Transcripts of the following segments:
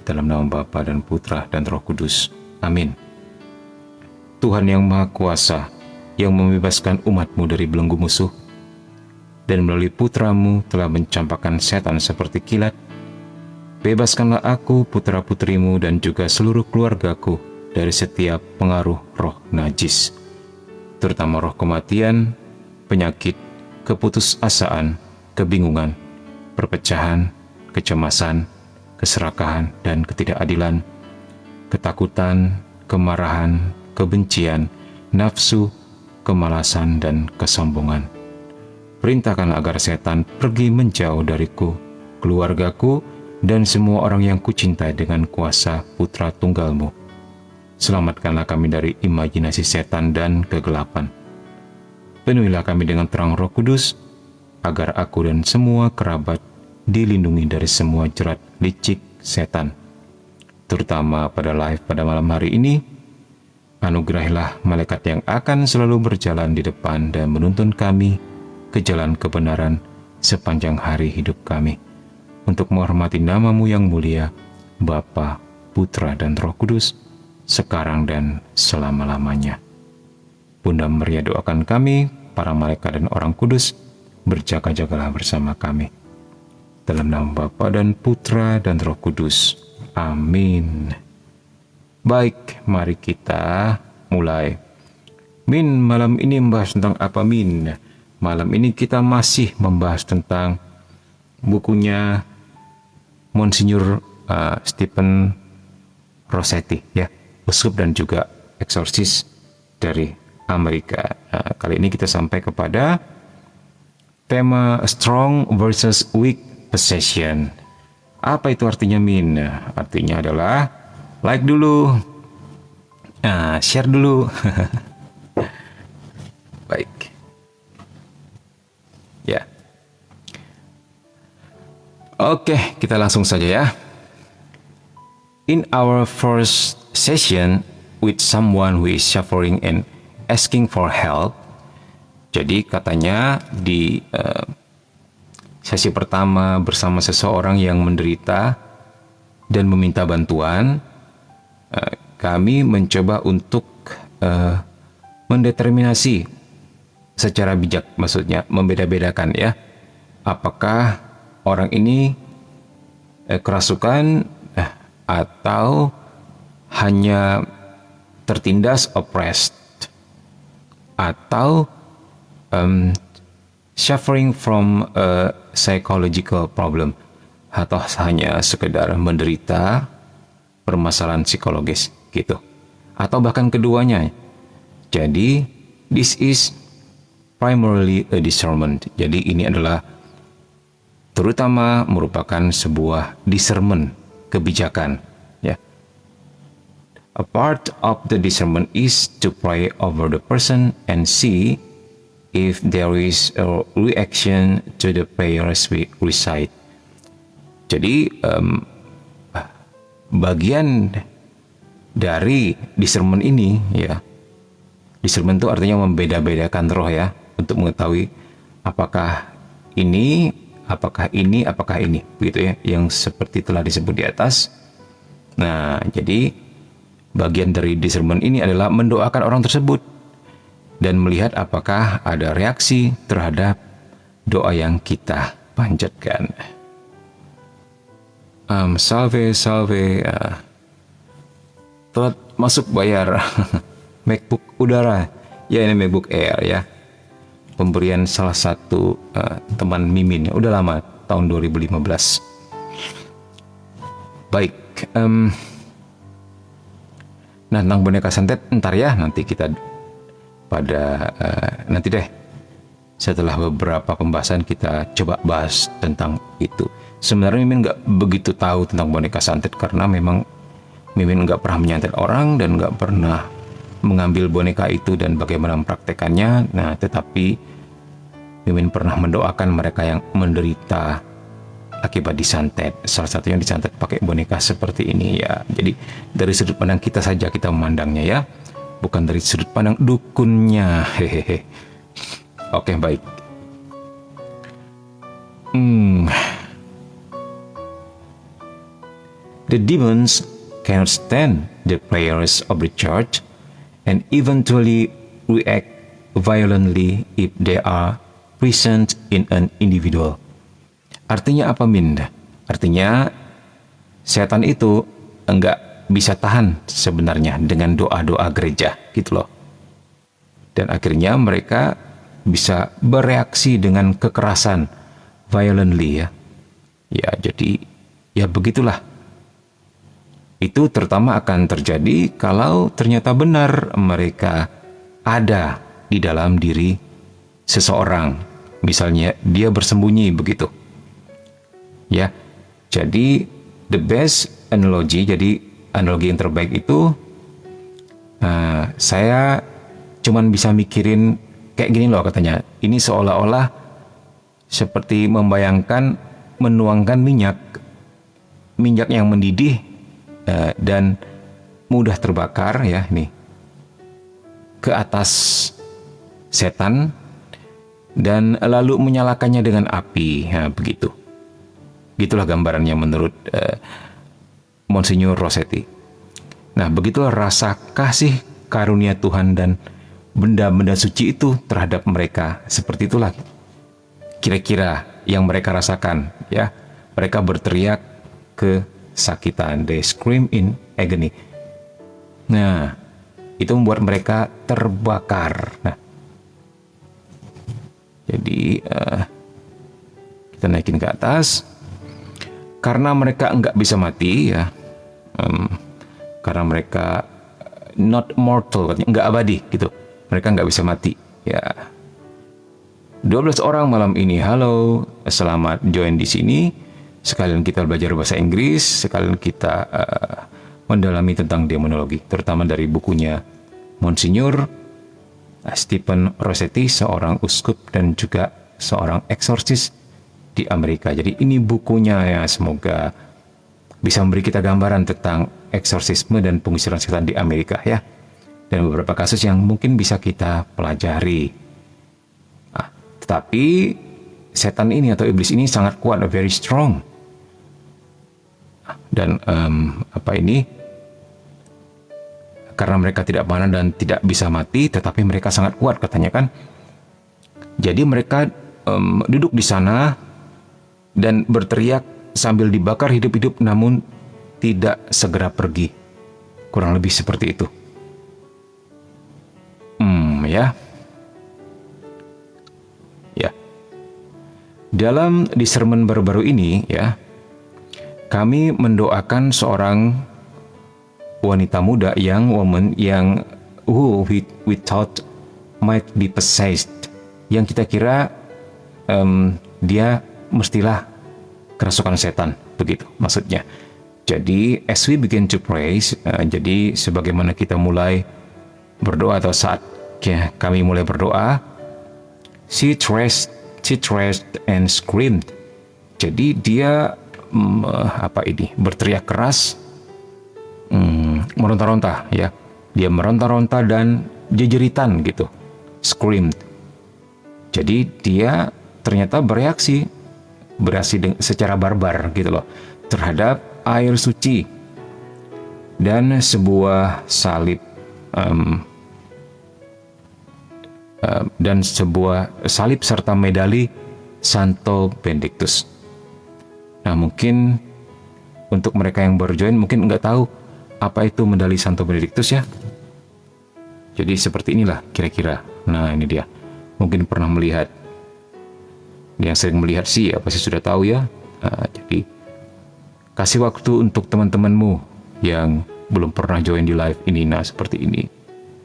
dalam nama Bapa dan Putra dan Roh Kudus. Amin. Tuhan yang Maha Kuasa, yang membebaskan umat-Mu dari belenggu musuh, dan melalui Putra-Mu telah mencampakkan setan seperti kilat, bebaskanlah aku, putra-putrimu, dan juga seluruh keluargaku dari setiap pengaruh roh najis, terutama roh kematian, penyakit, keputusasaan, kebingungan, perpecahan, kecemasan, keserakahan dan ketidakadilan, ketakutan, kemarahan, kebencian, nafsu, kemalasan, dan kesombongan. Perintahkanlah agar setan pergi menjauh dariku, keluargaku, dan semua orang yang kucintai dengan kuasa Putra Tunggal-Mu. Selamatkanlah kami dari imajinasi setan dan kegelapan. Penuhilah kami dengan terang Roh Kudus, agar aku dan semua kerabat dilindungi dari semua jerat licik setan. Terutama pada live pada malam hari ini, anugerahilah malaikat yang akan selalu berjalan di depan dan menuntun kami ke jalan kebenaran sepanjang hari hidup kami, untuk menghormati nama-Mu yang mulia, Bapa, Putra, dan Roh Kudus, sekarang dan selama-lamanya. Bunda Maria doakan kami, para malaikat dan orang kudus, berjaga-jagalah bersama kami. Dalam nama Bapa dan Putra dan Roh Kudus. Amin. Baik, mari kita mulai. Min, malam ini membahas tentang apa, Min? Malam ini kita masih membahas tentang bukunya Monsinyur Stephen Rossetti, ya, uskup dan juga eksorsis dari Amerika. Kali ini kita sampai kepada tema strong versus weak possession. Apa itu artinya, Min? Artinya adalah like dulu, share dulu. Baik, ya. Oke, kita langsung saja ya. In our first session with someone who is suffering and asking for help. Jadi katanya di sesi pertama bersama seseorang yang menderita dan meminta bantuan, kami mencoba untuk mendeterminasi secara bijak, maksudnya membeda-bedakan ya, apakah orang ini kerasukan atau hanya tertindas, oppressed, atau suffering from a psychological problem, atau hanya sekedar menderita permasalahan psikologis gitu, atau bahkan keduanya. Jadi this is primarily a discernment. Jadi ini adalah terutama merupakan sebuah discernment, kebijakan, ya. A part of the discernment is to pray over the person and see if there is a reaction to the prayers we recite. Jadi bagian dari discernment ini, ya, discernment itu artinya membeda-bedakan roh ya, untuk mengetahui apakah ini, begitu ya, yang seperti telah disebut di atas. Nah, jadi bagian dari discernment ini adalah mendoakan orang tersebut dan melihat apakah ada reaksi terhadap doa yang kita panjatkan. Salve, telat masuk bayar MacBook udara. Ya, ini MacBook Air ya. Pemberian salah satu teman Mimin. Udah lama, tahun 2015. Baik. Nah, tentang boneka santet ntar ya, nanti kita nanti deh, setelah beberapa pembahasan kita coba bahas tentang itu. Sebenarnya Mimin nggak begitu tahu tentang boneka santet karena memang Mimin nggak pernah menyantet orang dan nggak pernah mengambil boneka itu dan bagaimana mempraktekannya. Nah, tetapi Mimin pernah mendoakan mereka yang menderita akibat disantet. Salah satunya disantet pakai boneka seperti ini ya. Jadi dari sudut pandang kita saja kita memandangnya ya, bukan dari sudut pandang dukunnya. Hehehe. Oke, baik. The demons cannot stand the prayers of the church and eventually react violently if they are present in an individual. Artinya apa, Min? Artinya setan itu enggak bisa tahan sebenarnya dengan doa-doa gereja gitu loh. Dan akhirnya mereka bisa bereaksi dengan kekerasan, violently ya. Ya, jadi ya begitulah. Itu terutama akan terjadi kalau ternyata benar mereka ada di dalam diri seseorang. Misalnya dia bersembunyi begitu. Ya. Jadi the best analogy, jadi analogi yang terbaik itu saya cuman bisa mikirin kayak gini loh katanya. Ini seolah-olah seperti membayangkan menuangkan minyak yang mendidih dan mudah terbakar ya nih ke atas setan dan lalu menyalakannya dengan api. Nah, begitu. Gitulah gambarannya menurut Monsignor Rossetti. Nah, begitulah rasa kasih karunia Tuhan dan benda-benda suci itu terhadap mereka. Seperti itulah kira-kira yang mereka rasakan ya. Mereka berteriak kesakitan, they scream in agony. Nah, itu membuat mereka terbakar. Nah, jadi kita naikin ke atas. Karena mereka enggak bisa mati ya, karena mereka not mortal, enggak abadi gitu. Mereka enggak bisa mati ya. 12 orang malam ini, halo, selamat join di sini. Sekalian kita belajar bahasa Inggris, sekalian kita mendalami tentang demonologi, terutama dari bukunya Monsignor Stephen Rossetti, seorang uskup dan juga seorang eksorsis di Amerika. Jadi ini bukunya ya, semoga bisa memberi kita gambaran tentang eksorsisme dan pengusiran setan di Amerika ya. Dan beberapa kasus yang mungkin bisa kita pelajari. Tetapi setan ini atau iblis ini sangat kuat, very strong. Dan karena mereka tidak mana dan tidak bisa mati, tetapi mereka sangat kuat katanya kan. Jadi mereka duduk di sana dan berteriak sambil dibakar hidup-hidup, namun tidak segera pergi. Kurang lebih seperti itu. Ya. Dalam di sermon baru-baru ini ya, kami mendoakan seorang wanita muda, woman yang who we thought might be possessed, yang kita kira dia mestilah kerasukan setan, begitu maksudnya. Jadi as we begin to pray, jadi sebagaimana kita mulai berdoa atau saat kami mulai berdoa, she traced and screamed. Jadi dia berteriak keras, meronta-ronta ya. Dia meronta-ronta dan jejeritan gitu, screamed. Jadi dia ternyata bereaksi secara barbar gitu loh terhadap air suci dan sebuah salib serta medali Santo Benedictus. Nah, mungkin untuk mereka yang baru join mungkin nggak tahu apa itu medali Santo Benedictus ya. Jadi seperti inilah kira-kira. Nah, ini dia. Mungkin pernah melihat. Yang sering melihat sih pasti sudah tahu ya. Jadi kasih waktu untuk teman-temanmu yang belum pernah join di live ini. Nah, seperti ini.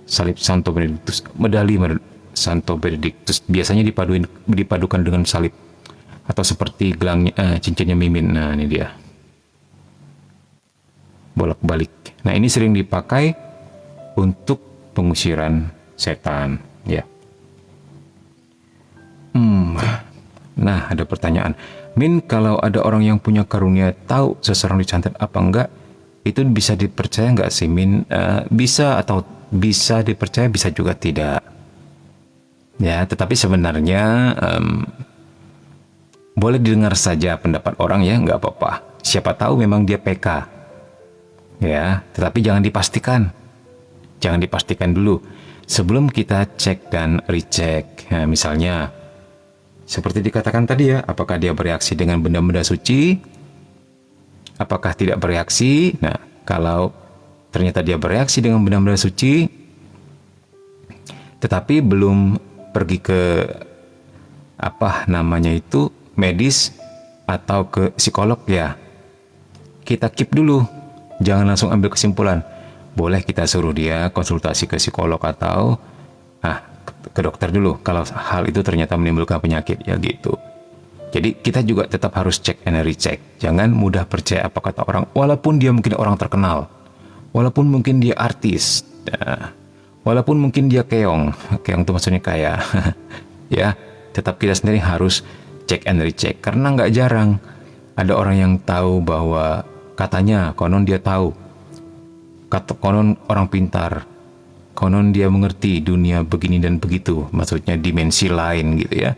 Salib Santo Benedictus, medali Santo Benedictus biasanya dipadukan dengan salib atau seperti gelangnya cincinnya Mimin. Nah, ini dia. Bolak-balik. Nah, ini sering dipakai untuk pengusiran setan, ya. Nah, ada pertanyaan. Min, kalau ada orang yang punya karunia tahu seseorang disantet apa enggak, itu bisa dipercaya enggak sih, Min? Bisa atau bisa dipercaya, bisa juga tidak. Ya, tetapi sebenarnya boleh didengar saja pendapat orang ya, nggak apa-apa. Siapa tahu memang dia PK ya, tetapi jangan dipastikan. Jangan dipastikan dulu sebelum kita cek dan recheck. Nah, misalnya seperti dikatakan tadi ya, apakah dia bereaksi dengan benda-benda suci? Apakah tidak bereaksi? Nah, kalau ternyata dia bereaksi dengan benda-benda suci, tetapi belum pergi ke medis atau ke psikolog, ya kita keep dulu. Jangan langsung ambil kesimpulan. Boleh kita suruh dia konsultasi ke psikolog atau ke dokter dulu kalau hal itu ternyata menimbulkan penyakit, ya gitu. Jadi kita juga tetap harus cek and recheck. Jangan mudah percaya apa kata orang, walaupun dia mungkin orang terkenal, walaupun mungkin dia artis, walaupun mungkin dia keong itu maksudnya kaya. Ya, tetap kita sendiri harus cek and recheck, karena nggak jarang ada orang yang tahu bahwa katanya konon dia tahu, konon orang pintar, konon dia mengerti dunia begini dan begitu, maksudnya dimensi lain gitu ya.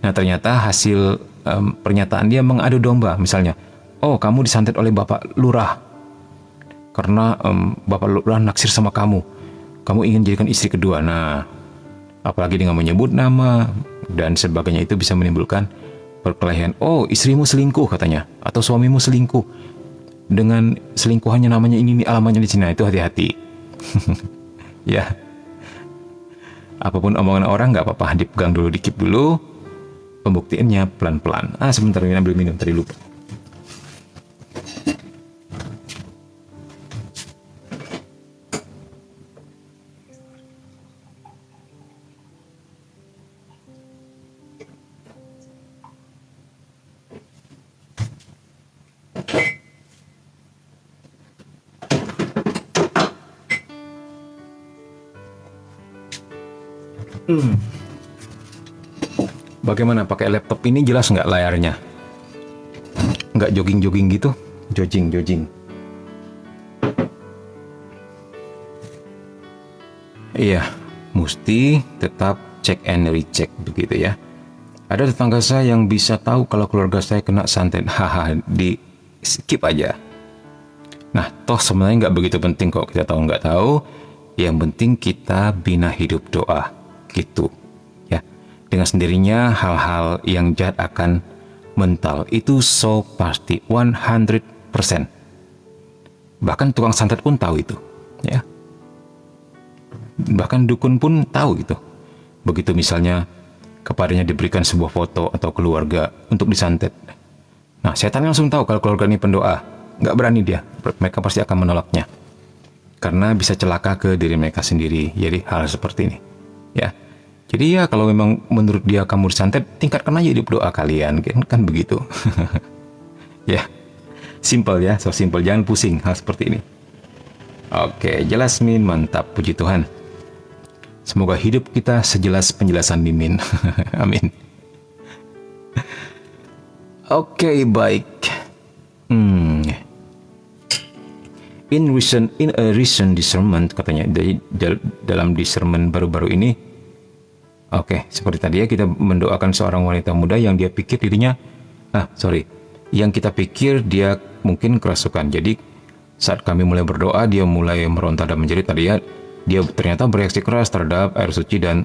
Nah, ternyata hasil pernyataan dia mengadu domba. Misalnya, oh kamu disantet oleh Bapak Lurah karena Bapak Lurah naksir sama kamu ingin jadikan istri kedua. Nah, apalagi dengan menyebut nama dan sebagainya, itu bisa menimbulkan perkelahian. Oh, istrimu selingkuh katanya, atau suamimu selingkuh dengan selingkuhannya, namanya ini alamatnya di sini. Itu hati-hati. Ya, apapun omongan orang nggak apa-apa, dipegang dulu, dikip dulu, pembuktiannya pelan-pelan. Sebentar, ini ambil minum, tadi lupa. Bagaimana pakai laptop ini, jelas nggak layarnya? Nggak jogging-jogging gitu? Jogging. Iya, mesti tetap cek and recheck begitu ya. Ada tetangga saya yang bisa tahu kalau keluarga saya kena santet. Di skip aja. Nah, toh sebenarnya nggak begitu penting kok kita tahu nggak tahu. Yang penting kita bina hidup doa gitu. Dengan sendirinya hal-hal yang jahat akan mental. Itu so pasti 100%. Bahkan tukang santet pun tahu itu, ya. Bahkan dukun pun tahu itu. Begitu misalnya kepadanya diberikan sebuah foto atau keluarga untuk disantet. Nah, setan langsung tahu kalau keluarga ini pendoa. Nggak berani dia. Mereka pasti akan menolaknya. Karena bisa celaka ke diri mereka sendiri. Jadi hal seperti ini, ya. Jadi ya, kalau memang menurut dia kamu disantet, tingkatkan aja hidup doa kalian, kan begitu. Ya, simple ya, so simple, jangan pusing hal seperti ini. Oke, jelas Min, mantap, puji Tuhan. Semoga hidup kita sejelas penjelasan Mimin. Amin. Oke, baik. In a recent discernment, katanya, dalam discernment baru-baru ini. Oke, seperti tadi ya, kita mendoakan seorang wanita muda yang dia pikir dirinya, yang kita pikir dia mungkin kerasukan. Jadi saat kami mulai berdoa, dia mulai meronta dan menjerit tadi ya. Dia ternyata bereaksi keras terhadap air suci dan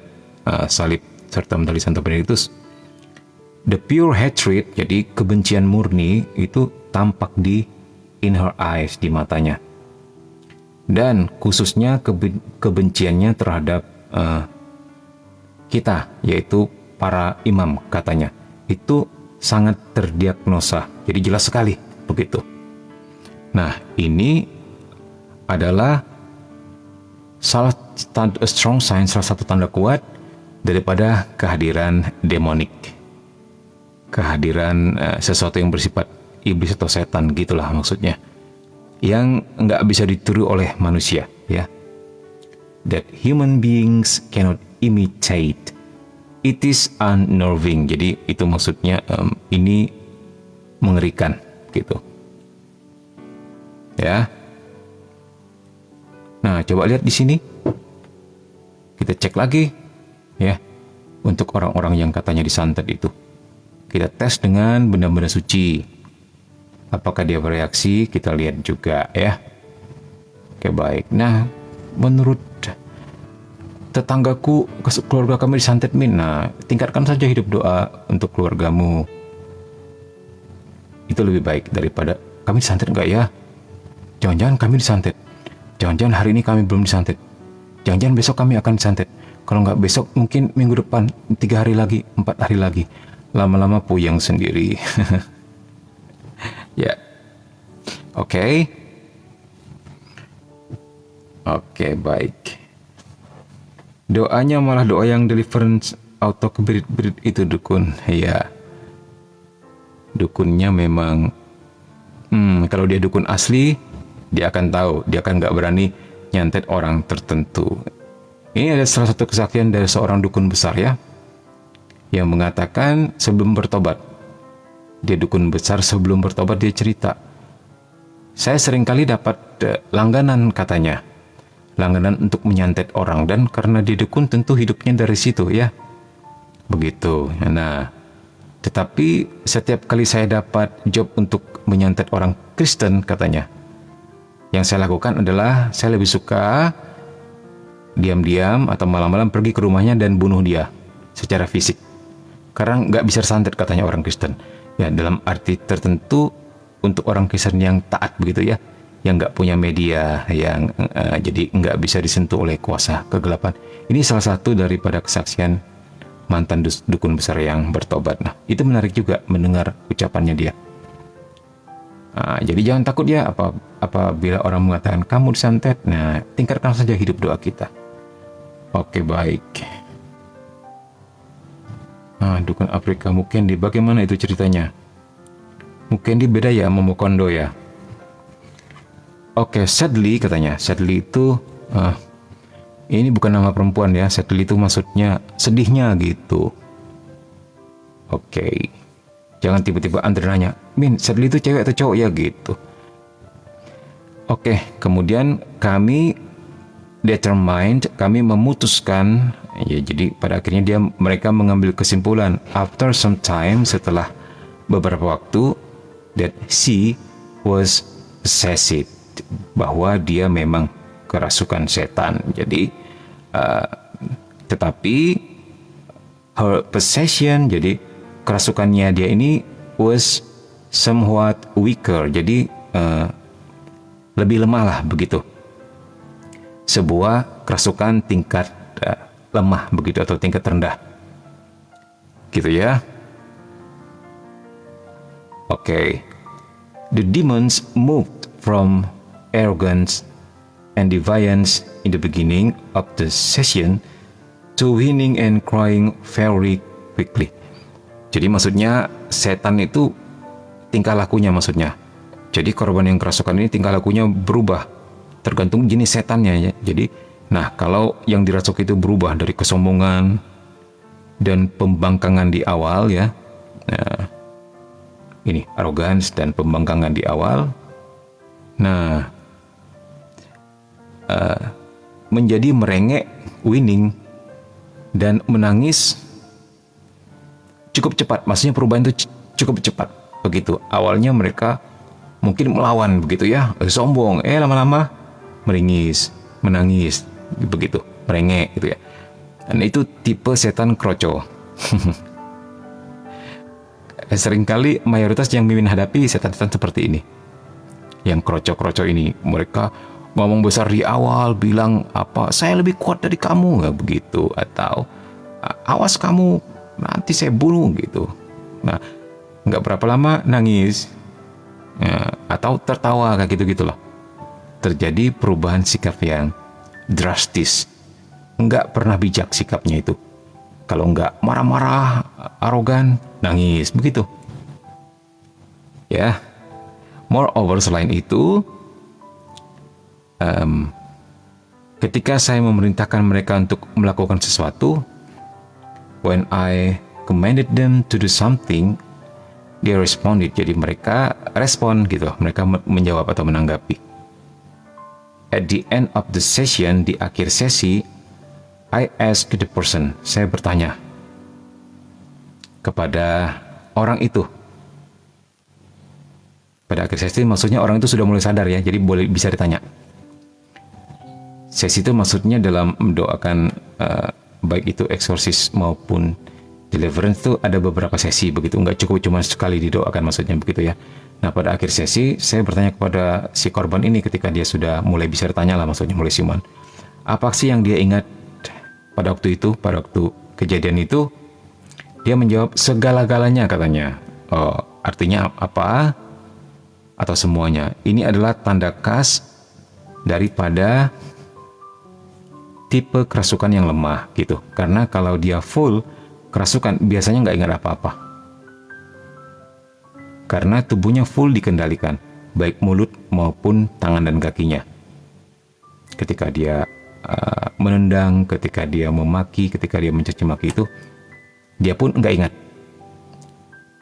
salib serta medali Santo Benedictus. The pure hatred, jadi kebencian murni itu tampak in her eyes, di matanya. Dan khususnya kebenciannya terhadap kita, yaitu para imam, katanya. Itu sangat terdiagnosa, jadi jelas sekali begitu. Nah, ini adalah salah satu tanda kuat daripada kehadiran demonik, kehadiran sesuatu yang bersifat iblis atau setan, gitulah maksudnya, yang nggak bisa ditiru oleh manusia, ya. That human beings cannot imitate. It is unnerving. Jadi itu maksudnya ini mengerikan gitu. Ya. Nah, coba lihat di sini. Kita cek lagi ya. Untuk orang-orang yang katanya disantet itu. Kita tes dengan benda-benda suci. Apakah dia bereaksi? Kita lihat juga ya. Oke, baik. Nah, menurut tetanggaku, keluarga kami disantet, Min. Nah, tingkatkan saja hidup doa untuk keluargamu. Itu lebih baik daripada kami disantet enggak ya? Jangan-jangan kami disantet. Jangan-jangan hari ini kami belum disantet. Jangan-jangan besok kami akan disantet. Kalau nggak besok, mungkin minggu depan, 3 hari lagi, 4 hari lagi. Lama-lama puyeng sendiri. Ya, oke. Oke, baik. Doanya malah doa yang deliverance auto keberit-berit itu, dukun. Ya, dukunnya memang, kalau dia dukun asli, dia akan tahu, dia akan nggak berani nyantet orang tertentu. Ini ada salah satu kesaksian dari seorang dukun besar ya, yang mengatakan sebelum bertobat, dia dukun besar, sebelum bertobat dia cerita, saya seringkali dapat langganan, katanya, langganan untuk menyantet orang, dan karena dia dukun tentu hidupnya dari situ ya, begitu. Nah, tetapi setiap kali saya dapat job untuk menyantet orang Kristen, katanya, yang saya lakukan adalah saya lebih suka diam-diam atau malam-malam pergi ke rumahnya dan bunuh dia secara fisik. Karena nggak bisa santet, katanya, orang Kristen. Ya, dalam arti tertentu untuk orang Kristen yang taat, begitu ya, yang nggak punya media, yang jadi nggak bisa disentuh oleh kuasa kegelapan. Ini salah satu daripada kesaksian mantan dukun besar yang bertobat. Nah, itu menarik juga mendengar ucapannya dia. Nah, jadi jangan takut ya apabila orang mengatakan kamu disantet. Nah, tingkatkan saja hidup doa kita. Oke, baik. Nah, dukun Afrika Mukendi, bagaimana itu ceritanya? Mukendi beda ya sama Mukondo ya? Oke, Sadly, katanya. Sadly itu ini bukan nama perempuan ya. Sadly itu maksudnya sedihnya gitu. Oke. Jangan tiba-tiba Andre nanya, Min, Sadly itu cewek atau cowok ya, gitu. Oke, kemudian kami determined, kami memutuskan ya, jadi pada akhirnya mereka mengambil kesimpulan after some time, setelah beberapa waktu, that she was possessed, bahwa dia memang kerasukan setan. Jadi tetapi her possession, jadi kerasukannya dia ini was somewhat weaker, jadi lebih lemah lah, begitu. Sebuah kerasukan tingkat lemah, begitu, atau tingkat rendah, gitu ya. Oke. The demons moved from arrogance and defiance in the beginning of the session to whining and crying very quickly. Jadi maksudnya setan itu tingkah lakunya, maksudnya. Jadi korban yang kerasukan ini tingkah lakunya berubah tergantung jenis setannya ya. Jadi, nah, kalau yang dirasuk itu berubah dari kesombongan dan pembangkangan di awal ya. Nah, ini arrogance dan pembangkangan di awal. Nah, menjadi merengek, whining, dan menangis cukup cepat. Maksudnya perubahan itu cukup cepat, begitu. Awalnya mereka mungkin melawan, begitu ya, sombong, lama-lama meringis, menangis, begitu, merengek, gitu ya. Dan itu tipe setan kroco. Seringkali mayoritas yang mimin hadapi setan-setan seperti ini, yang kroco-kroco ini. Mereka ngomong besar di awal, bilang apa, saya lebih kuat dari kamu, nggak begitu, atau awas kamu, nanti saya bunuh, gitu. Nah, nggak berapa lama nangis, atau tertawa, kayak gitu-gitu loh. Terjadi perubahan sikap yang drastis. Nggak pernah bijak sikapnya itu. Kalau nggak marah-marah, arogan, nangis, begitu. Ya. Moreover, selain itu, ketika saya memerintahkan mereka untuk melakukan sesuatu, when I commanded them to do something, they responded. Jadi mereka respon, gitu. Mereka menjawab atau menanggapi. At the end of the session, di akhir sesi, I asked the person, saya bertanya kepada orang itu. Pada akhir sesi maksudnya orang itu sudah mulai sadar ya, jadi bisa ditanya. Sesi itu maksudnya dalam mendoakan baik itu eksorsis maupun deliverance itu ada beberapa sesi begitu, nggak cukup cuma sekali didoakan maksudnya begitu ya. Nah pada akhir sesi saya bertanya kepada si korban ini ketika dia sudah mulai bisa bertanya lah, maksudnya mulai siuman, apa sih yang dia ingat pada waktu itu, pada waktu kejadian itu. Dia menjawab segala-galanya katanya. Oh, artinya apa? Atau semuanya. Ini adalah tanda khas daripada tipe kerasukan yang lemah gitu. Karena kalau dia full kerasukan biasanya nggak ingat apa-apa. Karena tubuhnya full dikendalikan, baik mulut maupun tangan dan kakinya. Ketika dia menendang, ketika dia memaki, ketika dia mencaci maki itu, dia pun nggak ingat.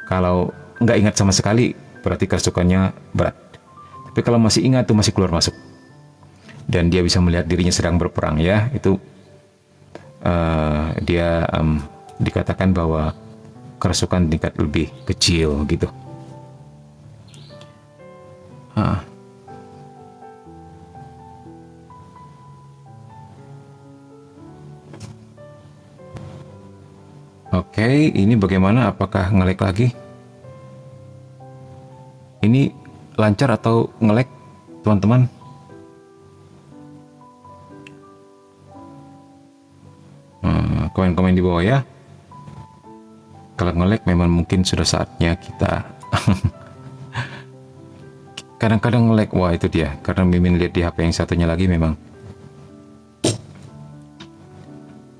Kalau nggak ingat sama sekali, berarti kerasukannya berat. Tapi kalau masih ingat tuh masih keluar masuk. Dan dia bisa melihat dirinya sedang berperang ya, itu dia dikatakan bahwa kerasukan tingkat lebih kecil gitu. Oke, ini bagaimana? Apakah nge-lag lagi? Ini lancar atau nge-lag, teman-teman? Komen-komen di bawah ya. Kalau nge-lag memang mungkin sudah saatnya kita kadang-kadang nge-lag. Wah itu dia, karena Mimin lihat di HP yang satunya lagi memang.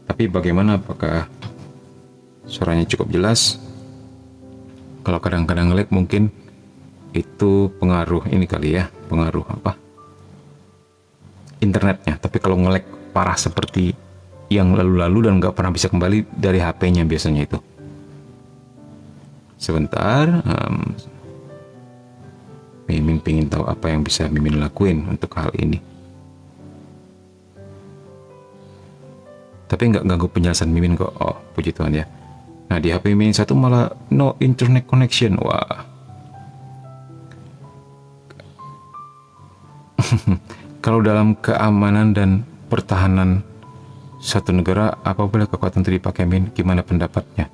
Tapi bagaimana, apakah suaranya cukup jelas? Kalau kadang-kadang nge-lag mungkin itu pengaruh ini kali ya, pengaruh apa? Internetnya. Tapi kalau nge-lag parah seperti yang lalu-lalu dan nggak pernah bisa kembali dari HP-nya biasanya itu. Sebentar, Mimin pengen tahu apa yang bisa Mimin lakuin untuk hal ini. Tapi nggak ganggu penjelasan Mimin kok. Oh, puji Tuhan ya. Nah di HP Mimin satu malah no internet connection. Wah. Kalau dalam keamanan dan pertahanan satu negara, apa boleh kekuatan itu dipakai, Min? Gimana pendapatnya?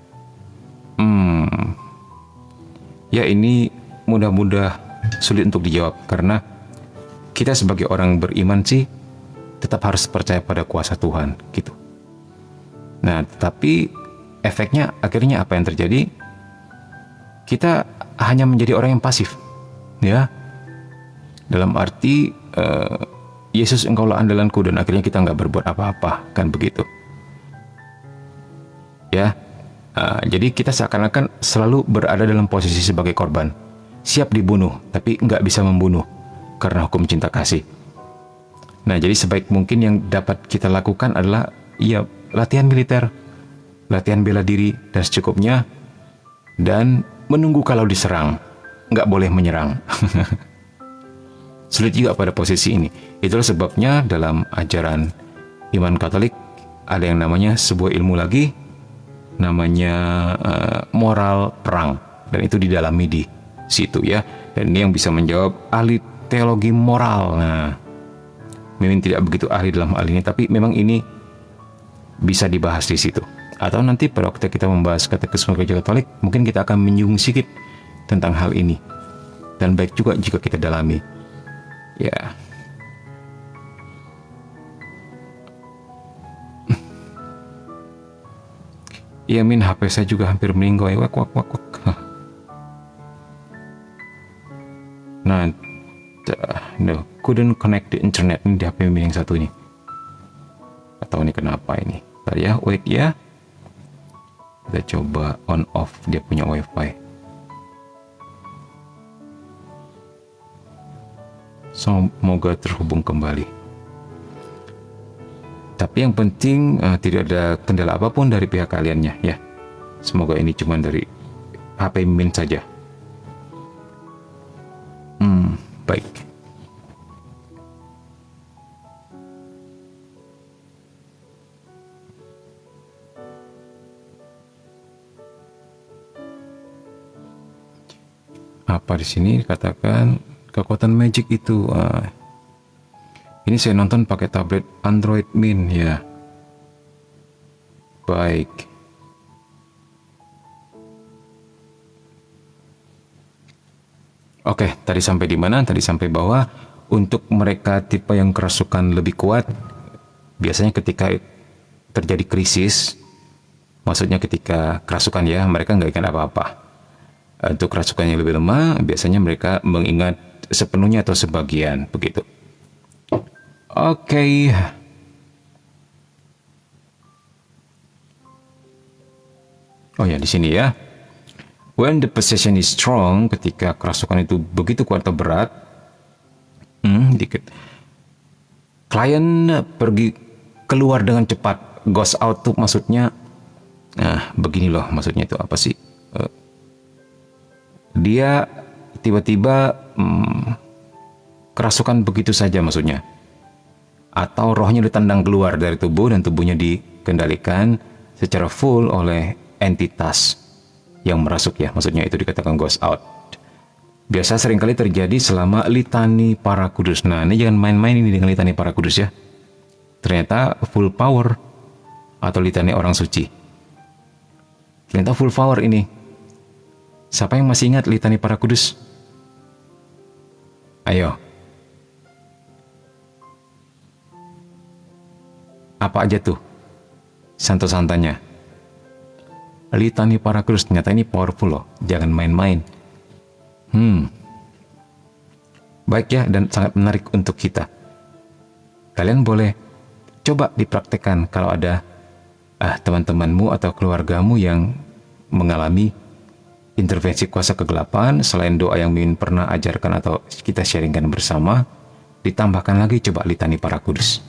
Ya ini mudah-mudah sulit untuk dijawab, karena kita sebagai orang beriman sih tetap harus percaya pada kuasa Tuhan gitu. Nah tapi efeknya akhirnya apa yang terjadi? Kita hanya menjadi orang yang pasif ya, dalam arti Yesus engkaulah andalanku, dan akhirnya kita nggak berbuat apa-apa, kan begitu ya. Jadi kita seakan-akan selalu berada dalam posisi sebagai korban, siap dibunuh tapi nggak bisa membunuh karena hukum cinta kasih. Nah jadi sebaik mungkin yang dapat kita lakukan adalah ya latihan militer, latihan bela diri dan secukupnya, dan menunggu kalau diserang, nggak boleh menyerang. Sulit juga pada posisi ini. Itulah sebabnya dalam ajaran iman Katolik ada yang namanya sebuah ilmu lagi, namanya moral perang, dan itu didalami di situ ya. Dan ini yang bisa menjawab ahli teologi moral. Nah, Mimin tidak begitu ahli dalam hal ini, tapi memang ini bisa dibahas di situ. Atau nanti pada waktu kita membahas katekisme Gereja Katolik, mungkin kita akan menyinggung sedikit tentang hal ini. Dan baik juga jika kita dalami. Ya. Iya Min, HP saya juga hampir meninggal. Wak. Nah, no, couldn't connect the internet ini di HP Min yang satu ini. Atau ini kenapa ini? Bentar ya, wait ya. Kita coba on off dia punya wifi. Semoga terhubung kembali. Tapi yang penting tidak ada kendala apapun dari pihak kaliannya ya. Semoga ini cuma dari HP Min saja. Baik. Apa di sini dikatakan kekuatan magic itu Ini saya nonton pakai tablet Android Min ya. Baik. Oke, tadi sampai di mana? Tadi sampai bahwa untuk mereka tipe yang kerasukan lebih kuat, biasanya ketika terjadi krisis, maksudnya ketika kerasukan ya, mereka nggak ingat apa-apa. Untuk kerasukan yang lebih lemah, biasanya mereka mengingat sepenuhnya atau sebagian, begitu. Oke. Oh ya, di sini ya. When the possession is strong, ketika kerasukan itu begitu kuat atau berat, dikit. Klien pergi keluar dengan cepat, goes out tuh maksudnya, nah begini loh maksudnya itu apa sih? Dia tiba-tiba kerasukan begitu saja maksudnya, atau rohnya ditendang keluar dari tubuh dan tubuhnya dikendalikan secara full oleh entitas yang merasuk ya, maksudnya itu dikatakan goes out. Biasa seringkali terjadi selama litani para kudus. Nah, ini jangan main-main ini dengan litani para kudus ya. Ternyata full power atau litani orang suci. Ternyata full power ini. Siapa yang masih ingat litani para kudus? Ayo. Apa aja tuh santo-santanya? Litani para kudus ternyata ini powerful loh. Jangan main-main. Baik ya, dan sangat menarik untuk kita. Kalian boleh coba dipraktekkan kalau ada teman-temanmu atau keluargamu yang mengalami intervensi kuasa kegelapan. Selain doa yang Mimin pernah ajarkan atau kita sharingkan bersama, ditambahkan lagi coba litani para kudus.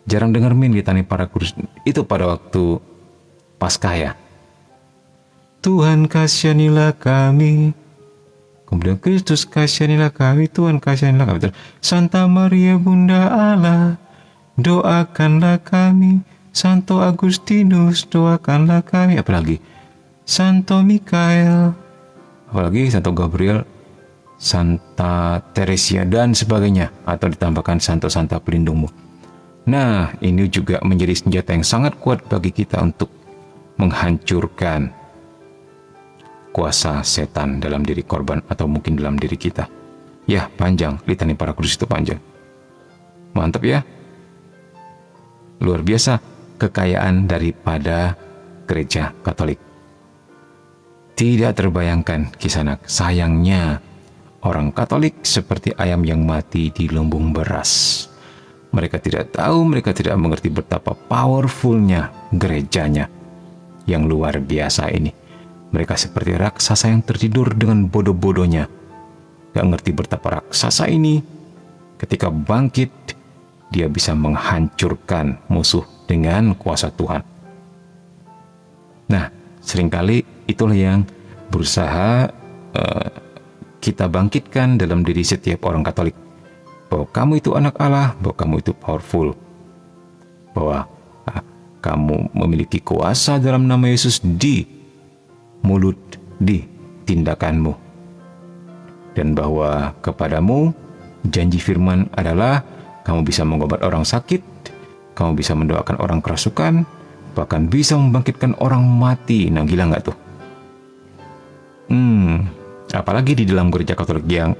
Jarang dengar Min litani para kudus itu pada waktu Paskah ya. Tuhan kasihanilah kami. Kemudian Kristus kasihanilah kami, Tuhan kasihanilah kami. Santa Maria Bunda Allah, doakanlah kami. Santo Agustinus, doakanlah kami. Apalagi Santo Mikael, apalagi Santo Gabriel, Santa Teresia dan sebagainya, atau ditambahkan Santo-Santa pelindungmu. Nah, ini juga menjadi senjata yang sangat kuat bagi kita untuk menghancurkan kuasa setan dalam diri korban atau mungkin dalam diri kita. Ya, panjang, litani para kudus itu panjang. Mantap ya. Luar biasa kekayaan daripada gereja Katolik. Tidak terbayangkan Kisanak, sayangnya orang Katolik seperti ayam yang mati di lumbung beras. Mereka tidak tahu, mereka tidak mengerti betapa powerfulnya gerejanya yang luar biasa ini. Mereka seperti raksasa yang tertidur dengan bodoh-bodohnya. Gak ngerti betapa raksasa ini ketika bangkit, dia bisa menghancurkan musuh dengan kuasa Tuhan. Nah, seringkali itulah yang berusaha kita bangkitkan dalam diri setiap orang Katolik. Bahwa kamu itu anak Allah, bahwa kamu itu powerful. Bahwa kamu memiliki kuasa dalam nama Yesus di mulut, di tindakanmu. Dan bahwa kepadamu janji firman adalah kamu bisa mengobat orang sakit, kamu bisa mendoakan orang kerasukan, bahkan bisa membangkitkan orang mati. Nah, gila nggak tuh? Apalagi di dalam gereja Katolik yang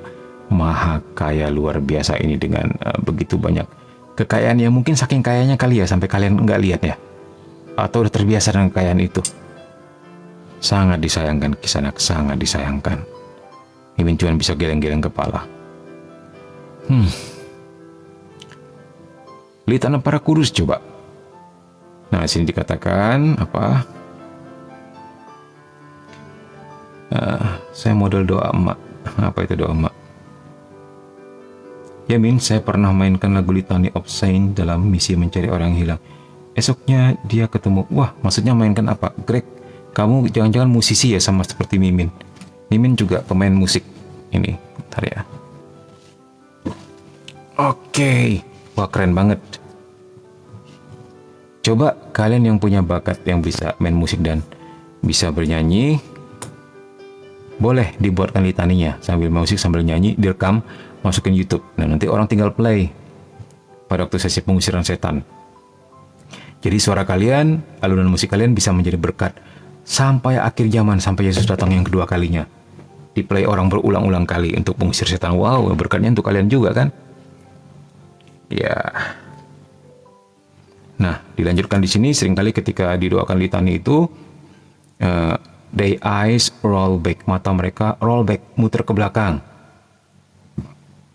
maha kaya luar biasa ini dengan begitu banyak kekayaan yang mungkin saking kayanya kali ya sampai kalian nggak lihat ya, atau udah terbiasa dengan kekayaan itu. Sangat disayangkan Kisanak, sangat disayangkan. Mimin cuma bisa geleng-geleng kepala. Litana para kudus coba. Nah, sini dikatakan apa? Saya model doa emak. Apa itu doa emak? Ya Min, saya pernah mainkan lagu Litany of Saint dalam misi mencari orang yang hilang. Esoknya dia ketemu. Wah, maksudnya mainkan apa? Greg, kamu jangan-jangan musisi ya sama seperti Mimin. Mimin juga pemain musik. Ini, bentar ya. Oke. Wah, keren banget. Coba kalian yang punya bakat yang bisa main musik dan bisa bernyanyi, boleh dibuatkan litaninya sambil musik sambil nyanyi, direkam. masukin YouTube. Nah, nanti orang tinggal play pada waktu sesi pengusiran setan. Jadi suara kalian, alunan musik kalian bisa menjadi berkat sampai akhir zaman, sampai Yesus datang yang kedua kalinya. Di play orang berulang-ulang kali untuk mengusir setan. Wow, berkatnya untuk kalian juga kan? Ya. Nah, dilanjutkan di sini, seringkali ketika didoakan litani itu, their eyes roll back, mata mereka roll back, muter ke belakang.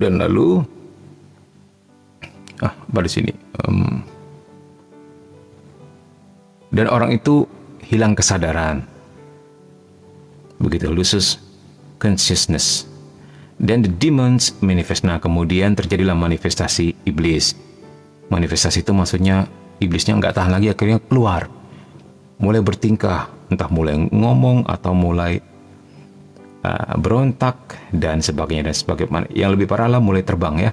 Dan lalu, pada sini, dan orang itu hilang kesadaran. Begitu, loses consciousness. Dan the demons manifest. Nah, kemudian terjadilah manifestasi iblis. Manifestasi itu maksudnya iblisnya nggak tahan lagi, akhirnya keluar. Mulai bertingkah, entah mulai ngomong atau mulai berontak dan sebagainya dan sebagainya. Yang lebih parah lah mulai terbang ya.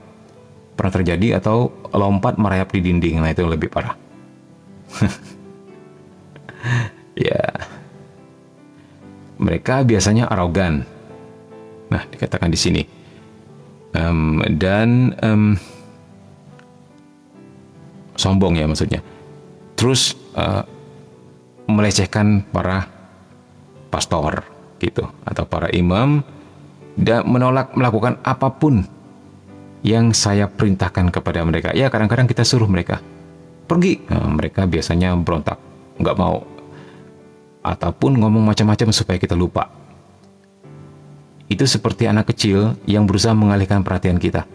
Pernah terjadi, atau lompat merayap di dinding. Nah, itu yang lebih parah. Ya. Mereka biasanya arogan. Nah, dikatakan di sini. Sombong ya maksudnya. Terus melecehkan para pastor gitu, atau para imam, dan menolak melakukan apapun yang saya perintahkan kepada mereka. Ya, kadang-kadang kita suruh mereka pergi. Nah, mereka biasanya berontak, nggak mau. Ataupun ngomong macam-macam supaya kita lupa. Itu seperti anak kecil yang berusaha mengalihkan perhatian kita.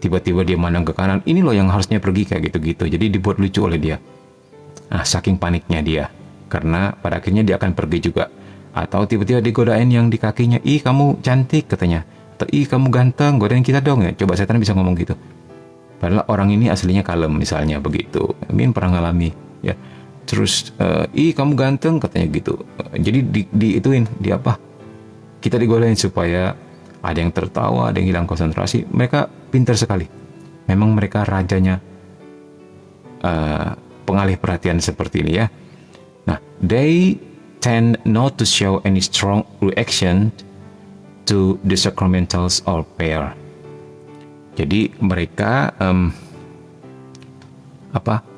Tiba-tiba dia mandang ke kanan, ini loh yang harusnya pergi, kayak gitu-gitu. Jadi dibuat lucu oleh dia. Nah, saking paniknya dia. Karena pada akhirnya dia akan pergi juga. Atau tiba-tiba digodain yang di kakinya, ih kamu cantik katanya. Atau ih kamu ganteng, godain kita dong ya. Coba setan bisa ngomong gitu. Padahal orang ini aslinya kalem misalnya begitu. Mungkin pernah ngalami ya. Terus, ih kamu ganteng katanya gitu. Jadi diituin, di apa? Kita digodain supaya ada yang tertawa, ada yang hilang konsentrasi. Mereka pintar sekali. Memang mereka rajanya pengalih perhatian seperti ini ya. Nah, they tend not to show any strong reaction to the sacramentals or prayer. Jadi mereka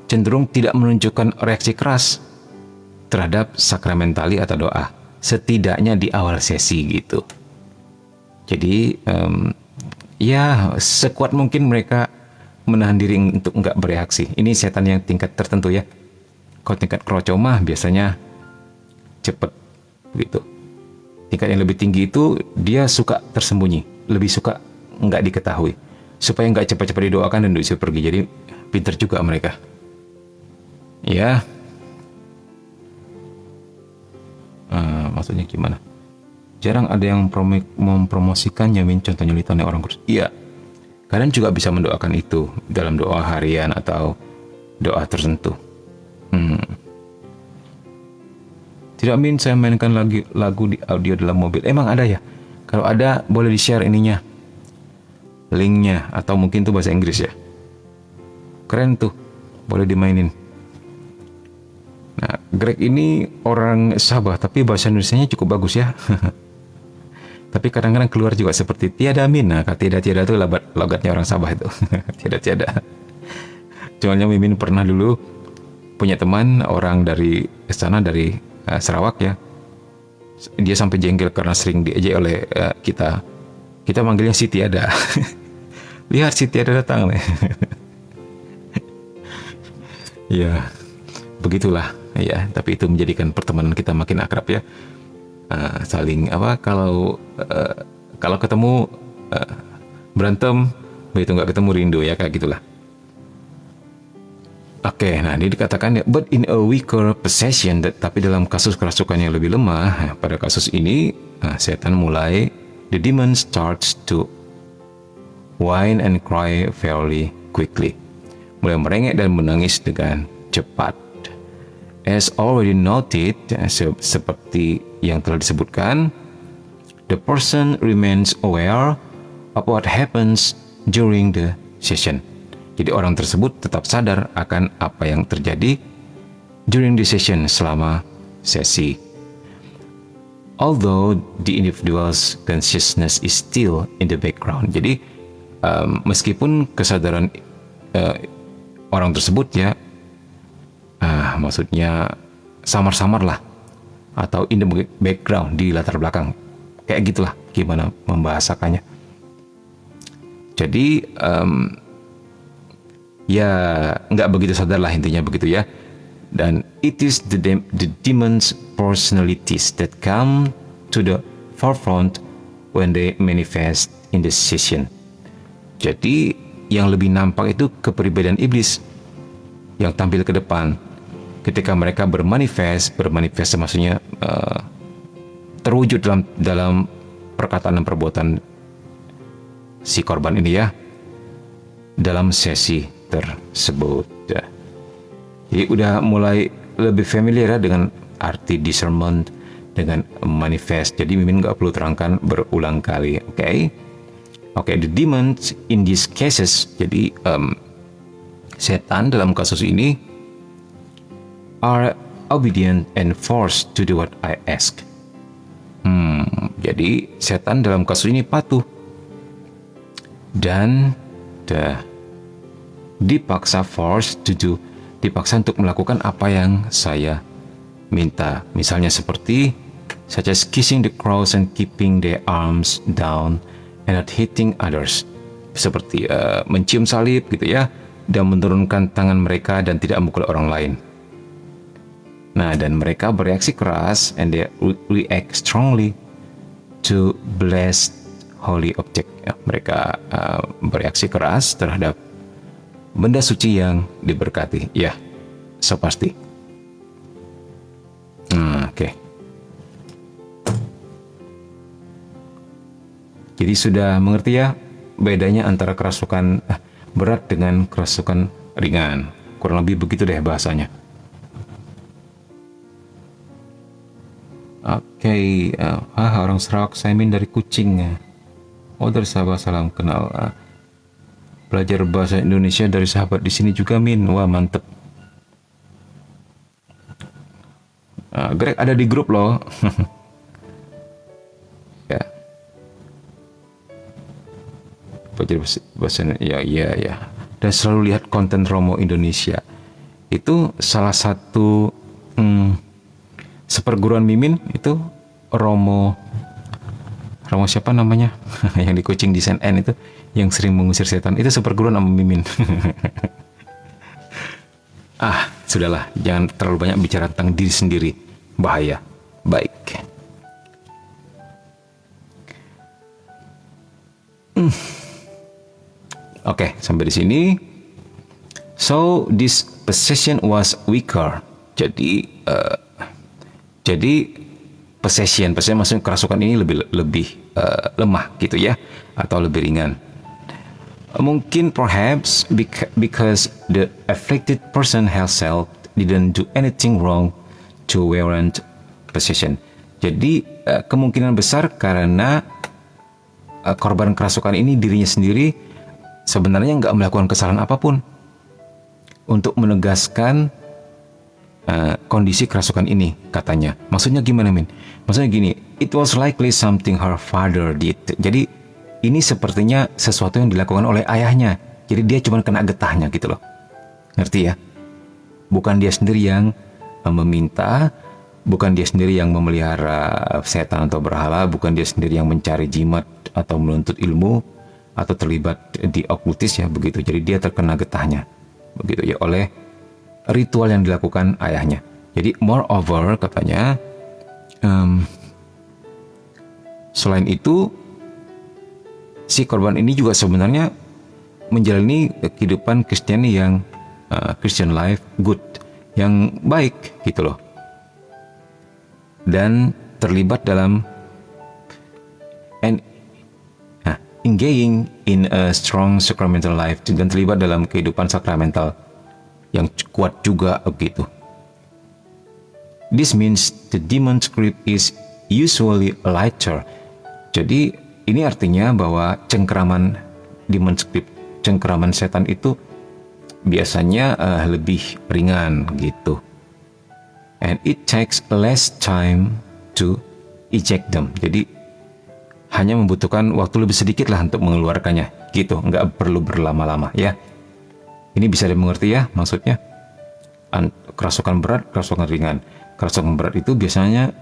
cenderung tidak menunjukkan reaksi keras terhadap sakramentali atau doa. Setidaknya di awal sesi gitu. Jadi ya sekuat mungkin mereka menahan diri untuk nggak bereaksi. Ini setan yang tingkat tertentu ya. Kalau tingkat kroco mah biasanya cepet gitu. Tingkat yang lebih tinggi itu dia suka tersembunyi, lebih suka nggak diketahui, supaya nggak cepat-cepat didoakan dan disuruh pergi. Jadi pinter juga mereka. Ya. Maksudnya gimana? Jarang ada yang mempromosikannya, contohnya litani orang kudus. Iya, kalian juga bisa mendoakan itu dalam doa harian atau doa tertentu. Tidak saya mainkan lagu di audio dalam mobil. Emang ada ya? Kalau ada boleh di-share ininya, linknya, atau mungkin tuh bahasa Inggris ya. Keren tuh, boleh dimainin. Nah, Greg ini orang Sabah, tapi bahasa Indonesianya cukup bagus ya. Tapi kadang-kadang keluar juga seperti tiada min. Nah, tiada-tiada itu logatnya orang Sabah itu. Tiada-tiada. Soalnya Mimin pernah dulu punya teman orang dari sana, dari Sarawak ya. Dia sampai jengkel karena sering diejek oleh kita. Kita manggilnya si tiada. Lihat si tiada datang nih. Ya, begitulah ya. Tapi itu menjadikan pertemanan kita makin akrab ya. Saling kalau ketemu berantem, begitu nggak ketemu rindu ya, kayak gitulah. Oke, nah ini dikatakan ya, but in a weaker possession, tapi dalam kasus kerasukan yang lebih lemah, pada kasus ini setan mulai, the demon starts to whine and cry fairly quickly, mulai merengek dan menangis dengan cepat. As already noted, seperti yang telah disebutkan, the person remains aware of what happens during the session. Jadi orang tersebut tetap sadar akan apa yang terjadi during the session, selama sesi. although the individual's consciousness is still in the background. Jadi meskipun kesadaran orang tersebut ya, maksudnya samar-samar lah, atau in the background, di latar belakang, kayak gitulah gimana membahasakannya. Jadi ya nggak begitu sadar lah intinya begitu ya. Dan it is the demon's personalities that come to the forefront when they manifest in the session. Jadi yang lebih nampak itu kepribadian iblis yang tampil ke depan ketika mereka bermanifest maksudnya terwujud dalam perkataan dan perbuatan si korban ini ya, dalam sesi tersebut. Jadi udah mulai lebih familiar ya dengan arti discernment, dengan manifest. Jadi Mimin nggak perlu terangkan berulang kali. Oke, the demons in these cases, jadi setan dalam kasus ini are obedient and forced to do what I ask. Jadi setan dalam kasus ini patuh dan dipaksa dipaksa untuk melakukan apa yang saya minta. Misalnya seperti such as kissing the cross and keeping their arms down and not hitting others. Seperti mencium salib gitu ya, dan menurunkan tangan mereka dan tidak memukul orang lain. Nah, dan mereka bereaksi keras and they react strongly to blessed holy object. Ya, mereka bereaksi keras terhadap benda suci yang diberkati. Ya, so pasti. Oke. Jadi sudah mengerti ya bedanya antara kerasukan berat dengan kerasukan ringan. Kurang lebih begitu deh bahasanya. Oke. Orang Sarawak, saya dari Kucing ya. Oh, dari sahabat, salam kenal. Belajar bahasa Indonesia dari sahabat di sini juga, Min. Wah, mantep. Greg ada di grup loh. Ya. Belajar bahasa ya. Dan selalu lihat konten Romo Indonesia. Itu salah satu seperguruan Mimin itu Romo siapa namanya? Yang di Kucing di CNN itu, yang sering mengusir setan, itu seperguruan sama Mimin. Sudahlah, jangan terlalu banyak bicara tentang diri sendiri, bahaya. Baik. Oke, sampai di sini. So this possession was weaker. Jadi possession maksudnya kerasukan ini lebih lemah gitu ya, atau lebih ringan. Mungkin perhaps because the afflicted person herself didn't do anything wrong to warrant possession. Jadi kemungkinan besar karena korban kerasukan ini dirinya sendiri sebenarnya nggak melakukan kesalahan apapun untuk menegaskan kondisi kerasukan ini, katanya. Maksudnya gimana, Min? Maksudnya gini, it was likely something her father did. Jadi ini sepertinya sesuatu yang dilakukan oleh ayahnya. Jadi dia cuma kena getahnya gitu loh. Ngerti ya? Bukan dia sendiri yang meminta, bukan dia sendiri yang memelihara setan atau berhala, bukan dia sendiri yang mencari jimat atau menuntut ilmu atau terlibat di okultis ya, begitu. Jadi dia terkena getahnya, begitu ya, oleh ritual yang dilakukan ayahnya. Jadi moreover, katanya, selain itu si korban ini juga sebenarnya menjalani kehidupan Kristiani yang Christian life good, yang baik gitu loh, dan terlibat dalam engaging in a strong sacramental life, dan terlibat dalam kehidupan sakramental yang kuat juga begitu. This means the demon's grip is usually lighter. Jadi ini artinya bahwa cengkeraman demon's grip, cengkeraman setan itu biasanya lebih ringan gitu. And it takes less time to eject them. Jadi hanya membutuhkan waktu lebih sedikit lah untuk mengeluarkannya, gitu. Nggak perlu berlama-lama ya. Ini bisa dimengerti ya maksudnya. Kerasukan berat, kerasukan ringan. Kerasukan berat itu biasanya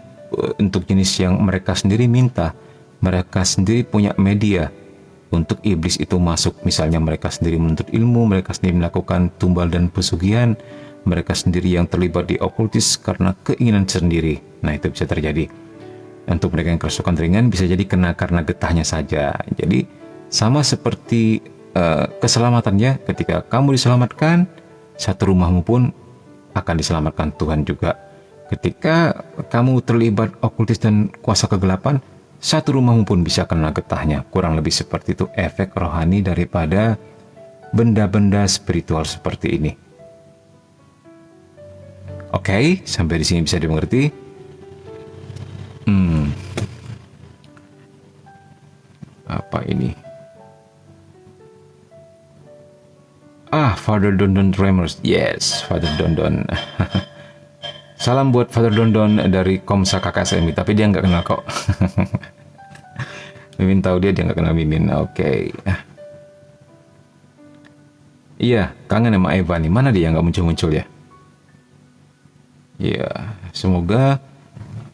untuk jenis yang mereka sendiri minta. Mereka sendiri punya media untuk iblis itu masuk. Misalnya mereka sendiri menuntut ilmu, mereka sendiri melakukan tumbal dan pesugihan, mereka sendiri yang terlibat di okultis karena keinginan sendiri. Nah, itu bisa terjadi. Untuk mereka yang kerasukan ringan bisa jadi kena karena getahnya saja. Jadi sama seperti keselamatannya, ketika kamu diselamatkan, satu rumahmu pun akan diselamatkan Tuhan juga. Ketika kamu terlibat okultis dan kuasa kegelapan, satu rumahmu pun bisa kena getahnya. Kurang lebih seperti itu efek rohani daripada benda-benda spiritual seperti ini. Oke, sampai di sini bisa dimengerti. Apa ini? Father Dondon Tremors. Yes, Father Dondon. Salam buat Father Dondon dari Komsa KKSMI, tapi dia nggak kenal kok. Mimin tahu dia nggak kenal Mimin. Oke. Iya, kangen sama Eva nih. Mana dia nggak muncul-muncul ya? Iya, semoga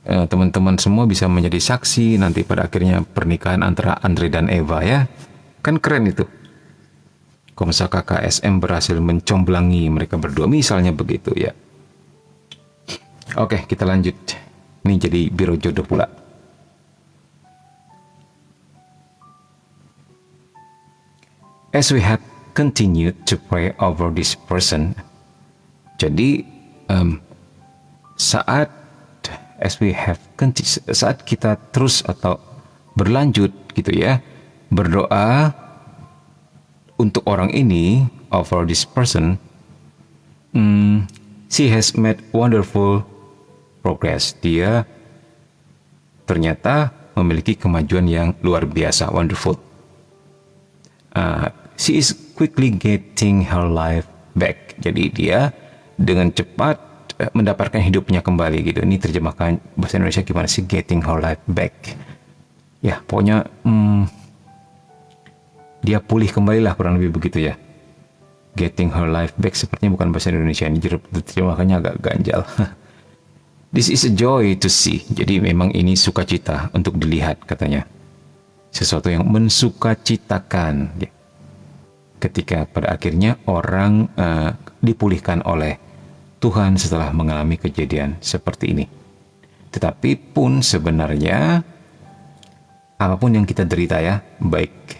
teman-teman semua bisa menjadi saksi nanti pada akhirnya pernikahan antara Andre dan Eva ya. Kan keren itu. Komsa KKSM berhasil mencomblangi mereka berdua, misalnya begitu ya. Oke, kita lanjut. Ini jadi biro jodoh pula. As we have continued to pray over this person, jadi saat kita terus atau berlanjut gitu ya, berdoa untuk orang ini, over this person, she has made wonderful progress. Dia ternyata memiliki kemajuan yang luar biasa, wonderful. She is quickly getting her life back. Jadi dia dengan cepat mendapatkan hidupnya kembali gitu. Ini terjemahkan bahasa Indonesia gimana sih, getting her life back? Ya pokoknya dia pulih kembali lah, kurang lebih begitu ya. Getting her life back sepertinya bukan bahasa Indonesia, ini terjemahkannya agak ganjal. This is a joy to see. Jadi memang ini sukacita untuk dilihat katanya. Sesuatu yang mensukacitakan. Ketika pada akhirnya orang dipulihkan oleh Tuhan setelah mengalami kejadian seperti ini. Tetapi pun sebenarnya apapun yang kita derita ya, baik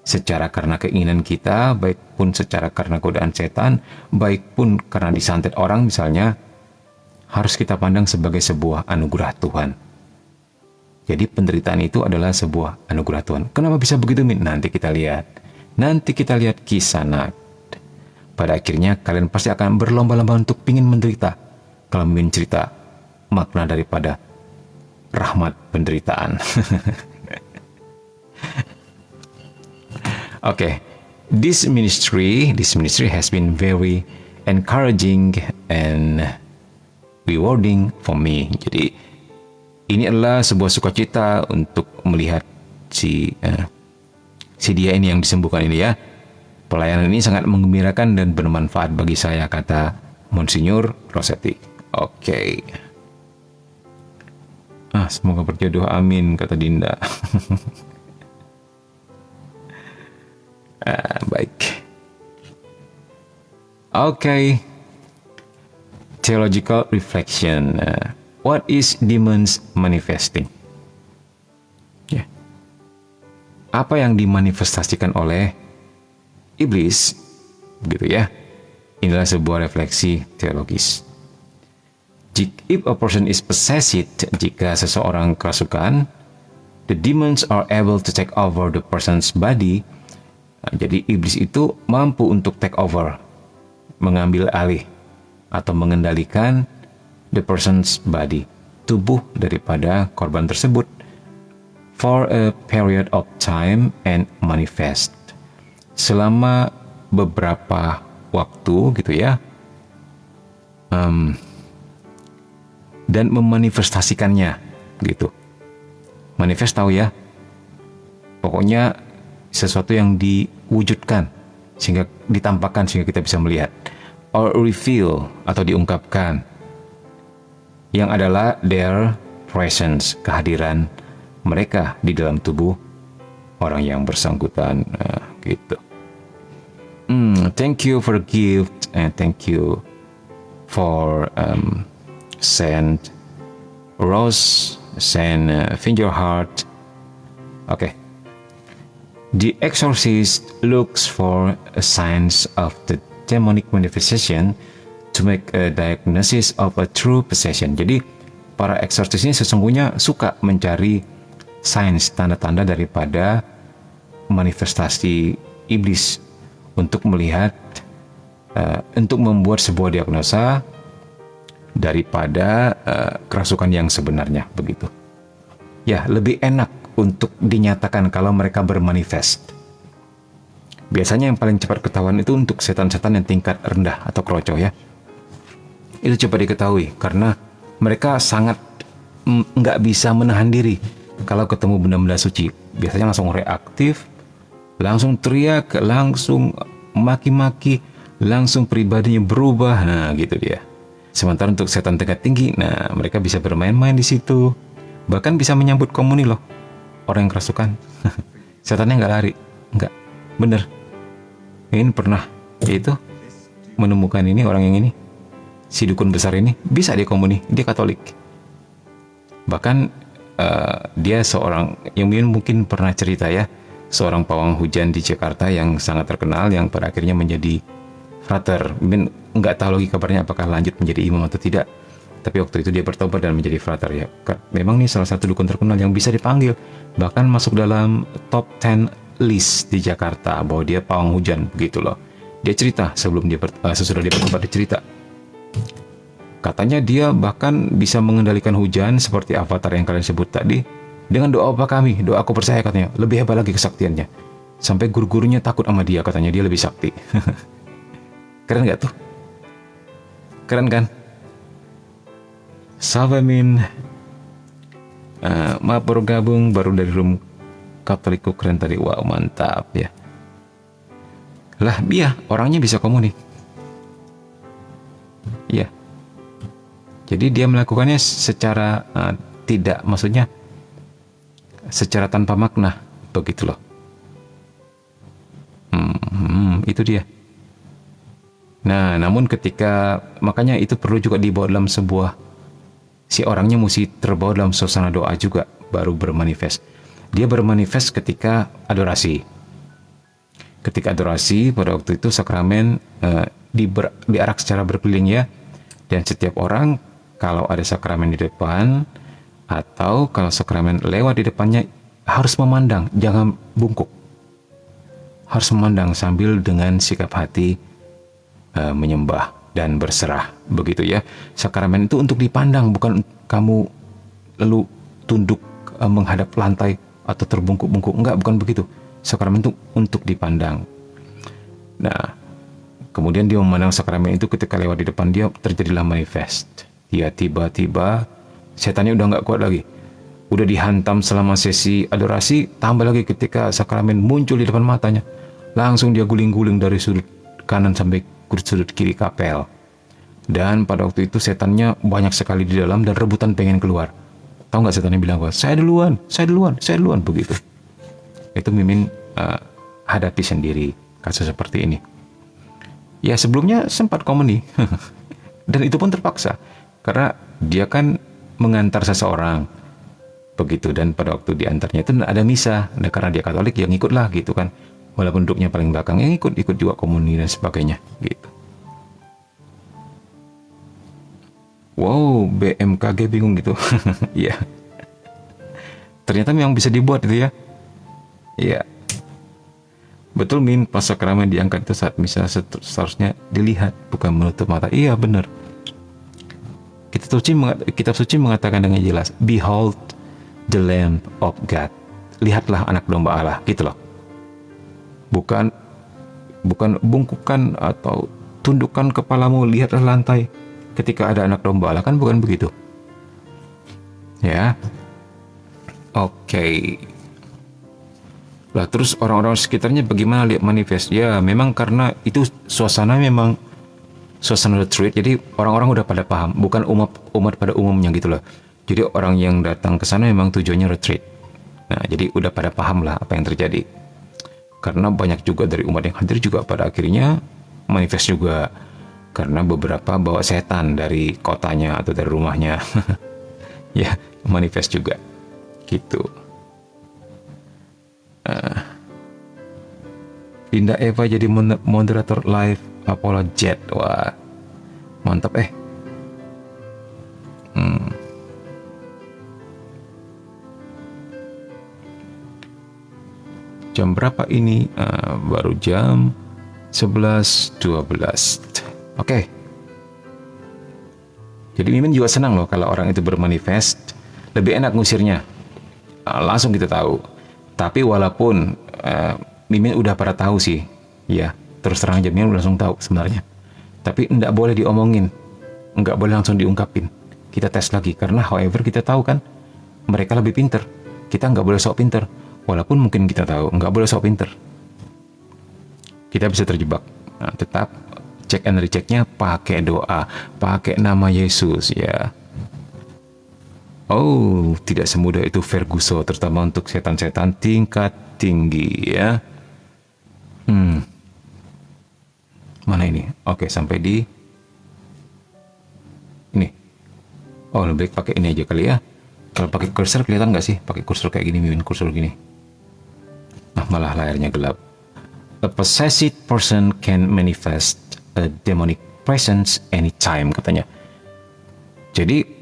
secara karena keinginan kita, baik pun secara karena godaan setan, baik pun karena disantet orang misalnya, harus kita pandang sebagai sebuah anugerah Tuhan. Jadi penderitaan itu adalah sebuah anugerah Tuhan. Kenapa bisa begitu, Min? Nanti kita lihat. Nanti kita lihat kisah Nat. Pada akhirnya kalian pasti akan berlomba-lomba untuk ingin menderita. Kalau ingin cerita makna daripada rahmat penderitaan. Okay, this ministry has been very encouraging and rewarding for me. Jadi ini adalah sebuah sukacita untuk melihat si dia ini yang disembuhkan ini ya. Pelayanan ini sangat menggembirakan dan bermanfaat bagi saya, kata Monsinyur Rossetti. Oke. Semoga berjodoh, amin, kata Dinda. Baik. Oke. Theological reflection. What is demons manifesting? Apa yang dimanifestasikan oleh iblis, gitu ya. Inilah sebuah refleksi teologis. If a person is possessed, jika seseorang kerasukan, the demons are able to take over the person's body. Jadi iblis itu mampu untuk take over, mengambil alih atau mengendalikan the person's body, tubuh daripada korban tersebut, for a period of time and manifest, selama beberapa waktu gitu ya, dan memanifestasikannya gitu. Manifest tahu ya, pokoknya sesuatu yang diwujudkan sehingga ditampakkan sehingga kita bisa melihat. Or reveal atau diungkapkan, yang adalah their presence, kehadiran mereka di dalam tubuh orang yang bersangkutan. Gitu. Thank you for gift and thank you for send rose, send finger heart. Okay. The exorcist looks for signs of the demonic manifestation to make a diagnosis of a true possession. Jadi para eksorsis ini sesungguhnya suka mencari signs, tanda-tanda daripada manifestasi iblis untuk melihat, untuk membuat sebuah diagnosa daripada kerasukan yang sebenarnya, begitu. Ya, lebih enak untuk dinyatakan kalau mereka bermanifest. Biasanya yang paling cepat ketahuan itu untuk setan-setan yang tingkat rendah atau kroco ya. Itu cepat diketahui karena mereka sangat nggak bisa menahan diri kalau ketemu benda-benda suci. Biasanya langsung reaktif, langsung teriak, langsung maki-maki, langsung pribadinya berubah. Nah, gitu dia. Sementara untuk setan tingkat tinggi, nah mereka bisa bermain-main di situ. Bahkan bisa menyambut komuni loh. Orang yang kerasukan. Setannya nggak lari. Nggak. Bener. Ini pernah itu menemukan ini, orang yang ini, si dukun besar ini bisa dia komuni, dia Katolik. Bahkan dia seorang yang mungkin pernah cerita ya, seorang pawang hujan di Jakarta yang sangat terkenal, yang pada akhirnya menjadi frater. Mungkin nggak tahu lagi kabarnya apakah lanjut menjadi imam atau tidak. Tapi waktu itu dia bertobat dan menjadi frater ya. Memang nih salah satu dukun terkenal yang bisa dipanggil, bahkan masuk dalam top 10 list di Jakarta bahwa dia pawang hujan, begitu loh. Dia cerita sebelum dia sesudah dia bertobat, dia cerita. Katanya dia bahkan bisa mengendalikan hujan seperti avatar yang kalian sebut tadi dengan doa Bapa Kami, doa Aku Percaya katanya. Lebih hebat lagi kesaktiannya. Sampai guru-gurunya takut sama dia, katanya dia lebih sakti. Keren gak tuh? Keren kan? Salvamin, maaf baru gabung, baru dari room Katolikku, keren tadi. Wow, mantap ya. Lah, dia orangnya bisa komuni. Iya. Jadi dia melakukannya secara tidak, maksudnya secara tanpa makna, begitu loh. Itu dia. Nah, namun ketika, makanya itu perlu juga dibawa dalam sebuah, si orangnya mesti terbawa dalam suasana doa juga, baru bermanifest. Dia bermanifest ketika adorasi. Ketika adorasi, pada waktu itu sakramen diarak secara berkeliling ya. Dan setiap orang, kalau ada sakramen di depan, atau kalau sakramen lewat di depannya, harus memandang, jangan bungkuk. Harus memandang sambil dengan sikap hati menyembah dan berserah, begitu ya. Sakramen itu untuk dipandang, bukan kamu lalu tunduk menghadap lantai atau terbungkuk-bungkuk, enggak, bukan begitu. Sakramen itu untuk dipandang. Nah, kemudian dia memandang sakramen itu, ketika lewat di depan dia terjadilah manifest. Dia tiba-tiba setannya udah nggak kuat lagi, udah dihantam selama sesi adorasi, tambah lagi ketika sakramen muncul di depan matanya, langsung dia guling-guling dari sudut kanan sampai sudut kiri kapel. Dan pada waktu itu setannya banyak sekali di dalam dan rebutan pengen keluar. Tahu nggak setannya bilang apa? Saya duluan, saya duluan, saya duluan, begitu. Itu Mimin hadapi sendiri kasus seperti ini. Ya sebelumnya sempat komuni dan itu pun terpaksa karena dia kan mengantar seseorang, begitu. Dan pada waktu diantarnya itu ada misa, nah, karena dia Katolik yang ikutlah gitu kan, walaupun duduknya paling belakang, yang ikut juga komuni dan sebagainya gitu. Wow, BMKG bingung gitu. Iya. Ternyata memang bisa dibuat itu ya. Iya. Betul Min, pas sakramen diangkat itu saat misa seharusnya dilihat, bukan menutup mata. Iya benar. Kitab suci mengatakan dengan jelas, behold the Lamb of God. Lihatlah anak domba Allah, gitu loh. Bukan bungkukan atau tundukkan kepalamu, lihatlah lantai ketika ada anak domba Allah, kan bukan begitu. Ya. Oke. Oke. Lah terus orang-orang sekitarnya bagaimana lihat manifest? Ya memang karena itu suasana memang suasana retreat, jadi orang-orang udah pada paham, bukan umat pada umumnya gitu loh. Jadi orang yang datang ke sana memang tujuannya retreat. Nah, jadi udah pada paham lah apa yang terjadi. Karena banyak juga dari umat yang hadir juga pada akhirnya manifest juga. Karena beberapa bawa setan dari kotanya atau dari rumahnya. Ya, manifest juga. Gitu. Dinda Eva jadi moderator live Apollo Jet. Wah, mantap Jam berapa ini? Baru jam 11.12. Oke. Jadi Mimin juga senang loh kalau orang itu bermanifest. Lebih enak ngusirnya. Langsung kita tahu. Tapi walaupun Mimin udah pada tahu sih. Ya, terus terang aja Mimin langsung tahu sebenarnya. Tapi enggak boleh diomongin. Enggak boleh langsung diungkapin. Kita tes lagi. Karena however kita tahu kan, mereka lebih pinter. Kita enggak boleh sok pinter. Walaupun mungkin kita tahu, enggak boleh sok pinter. Kita bisa terjebak. Nah, tetap cek and rechecknya pakai doa. Pakai nama Yesus ya. Oh, tidak semudah itu Ferguson, terutama untuk setan-setan tingkat tinggi ya. Mana ini? Oke, sampai di ini. Oh, lebih baik pakai ini aja kali ya. Kalau pakai cursor kelihatan nggak sih? Pakai cursor kayak gini, Mimin cursor gini. Nah, malah layarnya gelap. A possessed person can manifest a demonic presence anytime, katanya. Jadi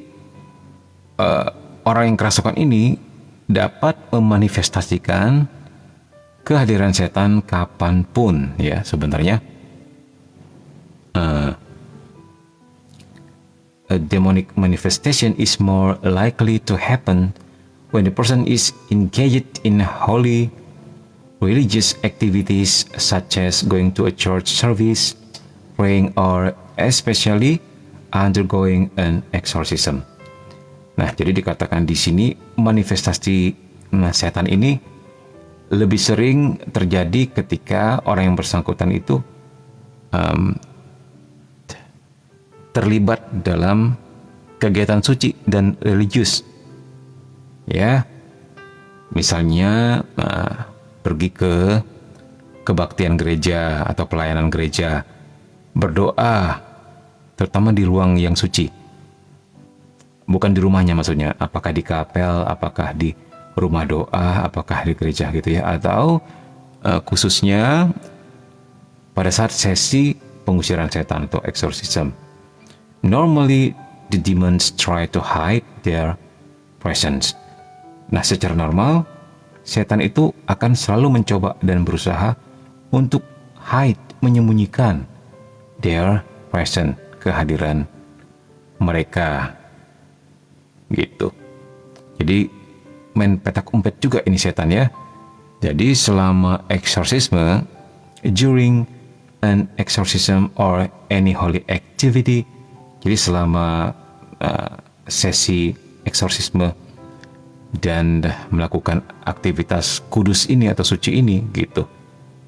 orang yang kerasukan ini dapat memanifestasikan kehadiran setan kapanpun ya sebenarnya. A demonic manifestation is more likely to happen when the person is engaged in holy religious activities such as going to a church service, praying, or especially undergoing an exorcism. Nah, jadi dikatakan di sini manifestasi setan ini lebih sering terjadi ketika orang yang bersangkutan itu terlibat dalam kegiatan suci dan religius. Ya, misalnya pergi ke kebaktian gereja atau pelayanan gereja, berdoa, terutama di ruang yang suci. Bukan di rumahnya maksudnya, apakah di kapel, apakah di rumah doa, apakah di gereja gitu ya, atau khususnya pada saat sesi pengusiran setan atau exorcism. Normally the demons try to hide their presence. Nah, secara normal setan itu akan selalu mencoba dan berusaha untuk hide, menyembunyikan their presence, kehadiran mereka. Gitu. Jadi main petak umpet juga ini setan ya. Jadi selama exorcisme, during an exorcism or any holy activity, jadi selama sesi eksorsisme dan melakukan aktivitas kudus ini atau suci ini gitu.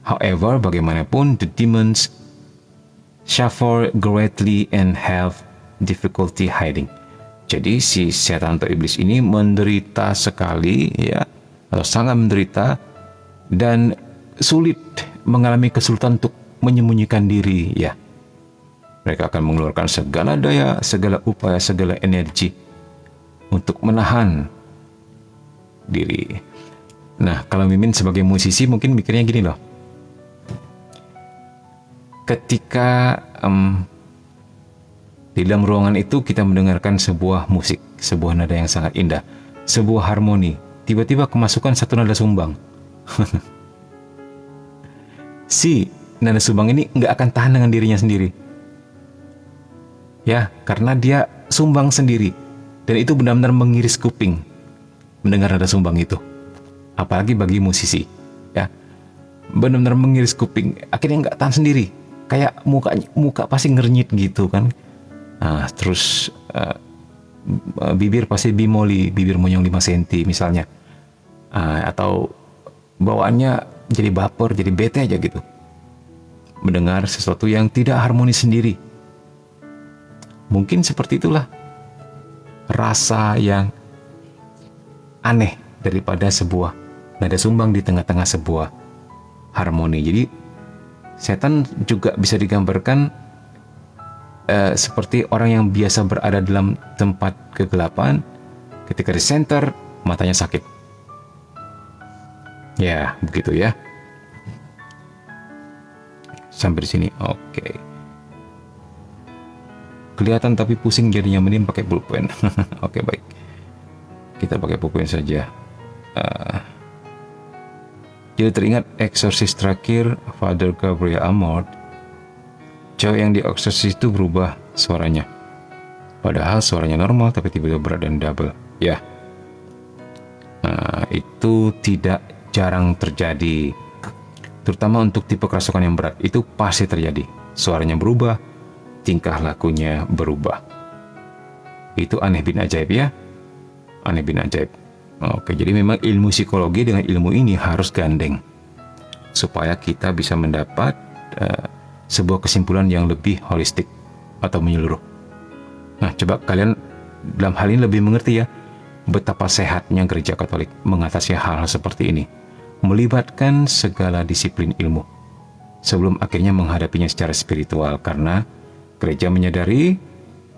However, bagaimanapun the demons suffer greatly and have difficulty hiding. Jadi si setan atau iblis ini menderita sekali ya, atau sangat menderita dan sulit, mengalami kesulitan untuk menyembunyikan diri ya. Mereka akan mengeluarkan segala daya, segala upaya, segala energi untuk menahan diri. Nah, kalau Mimin sebagai musisi mungkin mikirnya gini loh. Ketika di dalam ruangan itu kita mendengarkan sebuah musik, sebuah nada yang sangat indah, sebuah harmoni, tiba-tiba kemasukan satu nada sumbang. Si nada sumbang ini nggak akan tahan dengan dirinya sendiri. Ya, karena dia sumbang sendiri. Dan itu benar-benar mengiris kuping mendengar nada sumbang itu. Apalagi bagi musisi. Ya, benar-benar mengiris kuping. Akhirnya nggak tahan sendiri. Kayak muka pasti ngernyit gitu kan. Nah, terus bibir pasti bimoli, bibir monyong 5 cm misalnya. atau bawaannya jadi baper, jadi bete aja gitu. Mendengar sesuatu yang tidak harmonis sendiri. Mungkin seperti itulah rasa yang aneh daripada sebuah nada sumbang di tengah-tengah sebuah harmoni. Jadi setan juga bisa digambarkan seperti orang yang biasa berada dalam tempat kegelapan, ketika di center matanya sakit. Ya, begitu ya. Sampai di sini, oke. Kelihatan tapi pusing jadinya, mending pakai pulpen. Oke, baik. Kita pakai pulpen saja. Jadi teringat eksorsis terakhir Father Gabriel Amort, cewek yang dieksorsis itu berubah suaranya. Padahal suaranya normal tapi tiba-tiba berat dan double. Ya. Itu tidak jarang terjadi. Terutama untuk tipe kerasukan yang berat, itu pasti terjadi. Suaranya berubah, tingkah lakunya berubah. Itu aneh bin ajaib ya. Aneh bin ajaib. Oke, jadi memang ilmu psikologi dengan ilmu ini harus gandeng supaya kita bisa mendapat sebuah kesimpulan yang lebih holistik atau menyeluruh. Nah, coba kalian dalam hal ini lebih mengerti ya betapa sehatnya gereja Katolik mengatasi hal-hal seperti ini, melibatkan segala disiplin ilmu sebelum akhirnya menghadapinya secara spiritual, karena gereja menyadari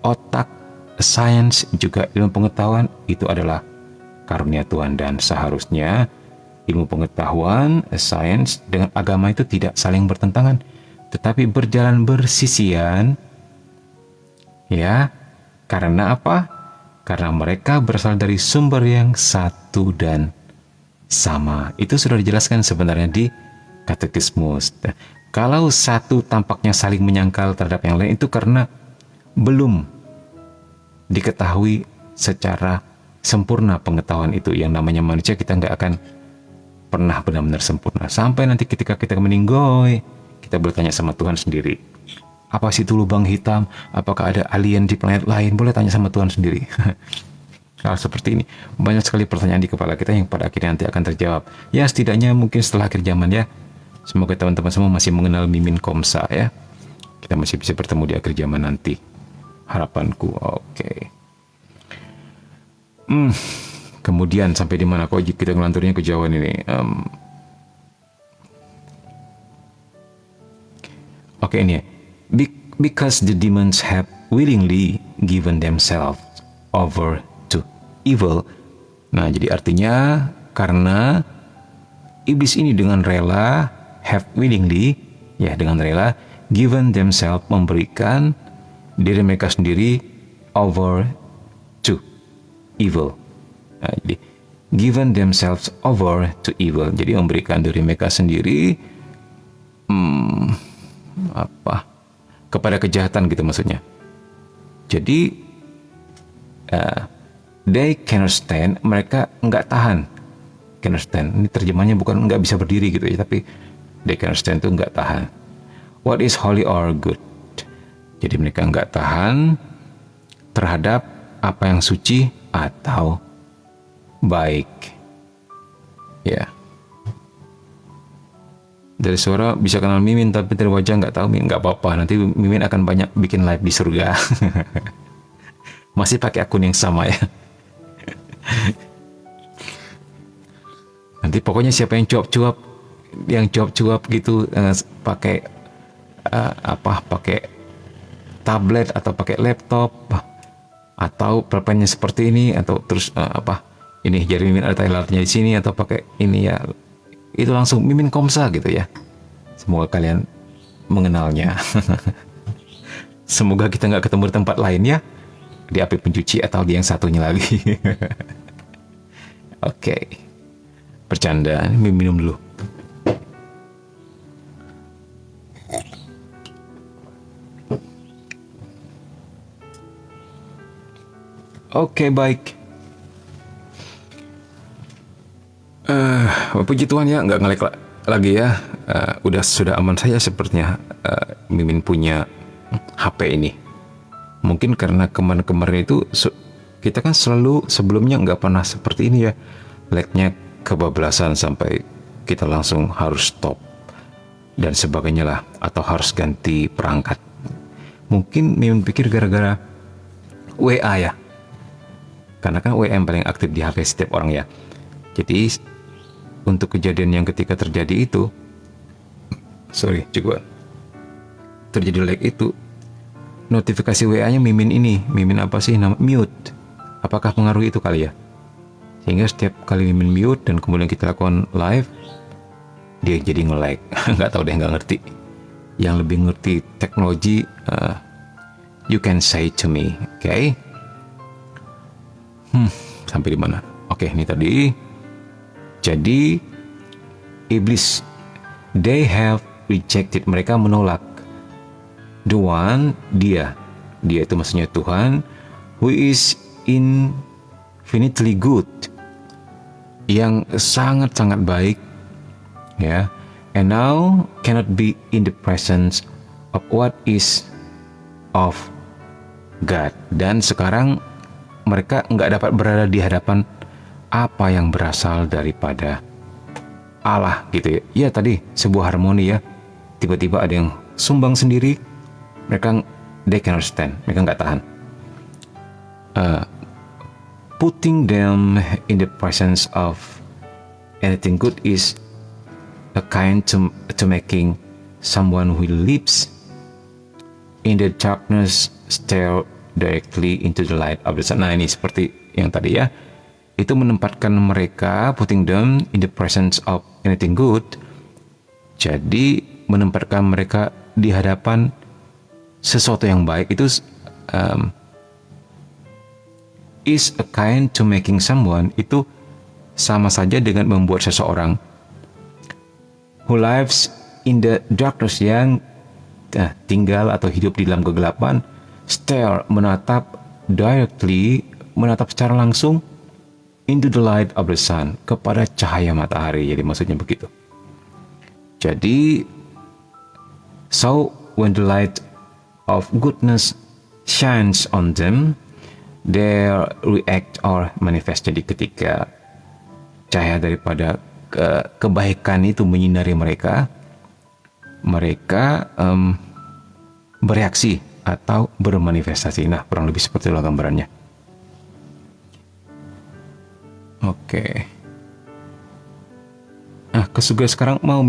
otak, sains, juga ilmu pengetahuan itu adalah karunia Tuhan, dan seharusnya ilmu pengetahuan, sains dengan agama itu tidak saling bertentangan, tetapi berjalan bersisian. Ya, karena apa? Karena mereka berasal dari sumber yang satu dan sama. Itu sudah dijelaskan sebenarnya di Katekismus. Kalau satu tampaknya saling menyangkal terhadap yang lain, itu karena belum diketahui secara sempurna pengetahuan itu. Yang namanya manusia, kita nggak akan pernah benar-benar sempurna sampai nanti ketika kita meninggoy, kita bertanya sama Tuhan sendiri, apa sih itu lubang hitam, apakah ada alien di planet lain, boleh tanya sama Tuhan sendiri. Hal seperti ini banyak sekali pertanyaan di kepala kita yang pada akhirnya nanti akan terjawab ya, setidaknya mungkin setelah akhir zaman ya. Semoga teman-teman semua masih mengenal Mimin Komsa ya, kita masih bisa bertemu di akhir zaman nanti, harapanku. Oke. Kemudian sampai di mana kok kita ngelanturnya kejauhan ini? Oke, ini ya. Because the demons have willingly given themselves over to evil. Nah, jadi artinya karena iblis ini dengan rela, have willingly, ya dengan rela, given themselves, memberikan diri mereka sendiri over to evil. Nah, jadi given themselves over to evil, jadi memberikan diri mereka sendiri kepada kejahatan gitu maksudnya. Jadi they cannot stand, mereka nggak tahan. Cannot stand, ini terjemahnya bukan nggak bisa berdiri gitu ya, tapi they cannot stand itu nggak tahan. What is holy or good? Jadi mereka nggak tahan terhadap apa yang suci atau baik. Ya. Dari suara bisa kenal Mimin, tapi dari wajah nggak tahu Mimin. Nggak apa-apa, nanti Mimin akan banyak bikin live di surga. Masih pakai akun yang sama ya. Nanti pokoknya siapa yang cuap-cuap gitu, pakai pakai tablet atau pakai laptop, atau pulpennya seperti ini, atau terus ini jari Mimin ada highlightnya di sini, atau pakai ini ya, itu langsung Mimin Komsa gitu ya. Semoga kalian mengenalnya. Semoga kita nggak ketemu di tempat lain ya, di api pencuci atau di yang satunya lagi. Oke. Bercanda, minum dulu. Oke, baik. Puji Tuhan ya, nggak ngelek lagi ya. Sudah aman saya sepertinya. Mimin punya HP ini. Mungkin karena kemarin-kemarin itu kita kan selalu sebelumnya nggak pernah seperti ini ya. Lagnya kebablasan sampai kita langsung harus stop dan sebagainya lah, atau harus ganti perangkat. Mungkin Mimin pikir gara-gara WA ya, karena kan WA yang paling aktif di HP setiap orang ya. Jadi untuk kejadian yang ketika terjadi itu, terjadi lag itu, notifikasi WA-nya Mimin apa sih, nama mute. Apakah pengaruh itu kali ya? Sehingga setiap kali Mimin mute dan kemudian kita lakukan live, dia jadi nge-lag. Nggak tahu deh, nggak ngerti. Yang lebih ngerti teknologi, you can say to me, okay? Sampai di mana? Oke, ini tadi. Jadi iblis, they have rejected, mereka menolak the one, dia itu maksudnya Tuhan, who is infinitely good, yang sangat-sangat baik ya, and now cannot be in the presence of what is of God. Dan sekarang mereka nggak dapat berada di hadapan apa yang berasal daripada Allah gitu ya. Ya tadi sebuah harmoni ya, tiba-tiba ada yang sumbang sendiri, mereka they cannot stand, mereka nggak tahan. Putting them in the presence of anything good is a kind to making someone who lives in the darkness stare directly into the light of the sun. Nah, ini seperti yang tadi ya, itu menempatkan mereka, putting them in the presence of anything good, jadi menempatkan mereka di hadapan sesuatu yang baik. Itu is a kind to making someone, itu sama saja dengan membuat seseorang who lives in the darkness, yang tinggal atau hidup di dalam kegelapan, stare, menatap, directly, menatap secara langsung, into the light of the sun, kepada cahaya matahari. Jadi maksudnya begitu. Jadi so when the light of goodness shines on them, they react or manifest. Jadi ketika cahaya daripada kebaikan itu menyinari mereka, mereka bereaksi atau bermanifestasi. Nah, kurang lebih seperti itulah gambarannya. Oke. Nah, kesugas sekarang mau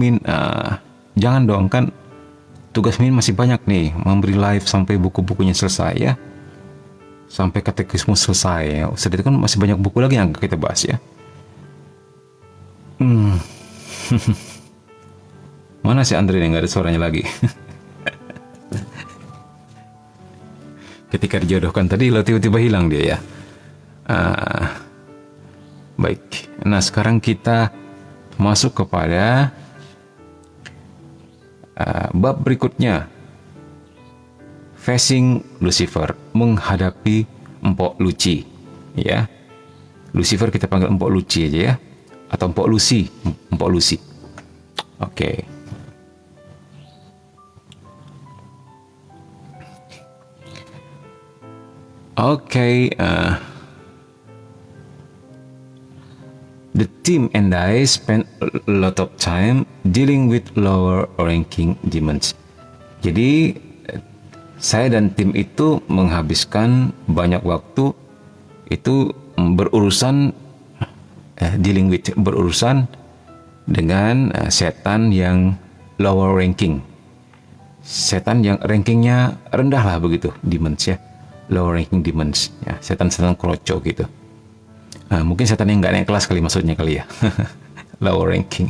jangan dong, kan tugas Min masih banyak nih, memberi live sampai buku-bukunya selesai ya, sampai katekisme selesai ya. Setelah itu kan masih banyak buku lagi yang kita bahas ya. Mana si Andre yang nggak ada suaranya lagi? Ketika dijodohkan tadi, lo tiba-tiba hilang dia ya. Baik, nah sekarang kita masuk kepada bab berikutnya. Facing Lucifer, menghadapi Mpok Luci ya. Lucifer kita panggil Mpok Luci aja ya, atau Mpok Lucy, Mpok Lucy. Oke. The team and I spent a lot of time dealing with lower ranking demons. Jadi saya dan tim itu menghabiskan banyak waktu itu berurusan berurusan dengan setan yang lower ranking, setan yang rankingnya rendah lah begitu, demons ya, lower ranking demons ya, setan-setan kroco gitu. Mungkin setan yang nggak naik kelas kali maksudnya kali ya. Lower ranking,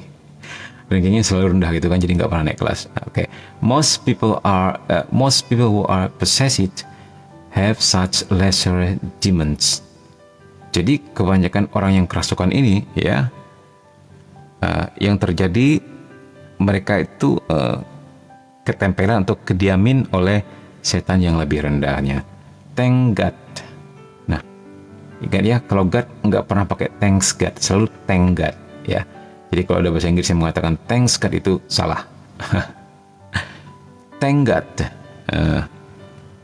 rankingnya selalu rendah gitu kan, jadi nggak pernah naik kelas. Oke. Most people who are possessed have such lesser demons. Jadi kebanyakan orang yang kerasukan ini ya, yang terjadi mereka itu ketempelan atau kediamin oleh setan yang lebih rendahnya. Thank God. Nah, ingat ya, kalau God nggak pernah pakai thanks God, selalu thank God ya. Jadi kalau ada bahasa Inggris yang mengatakan thanks God itu salah. Thank God.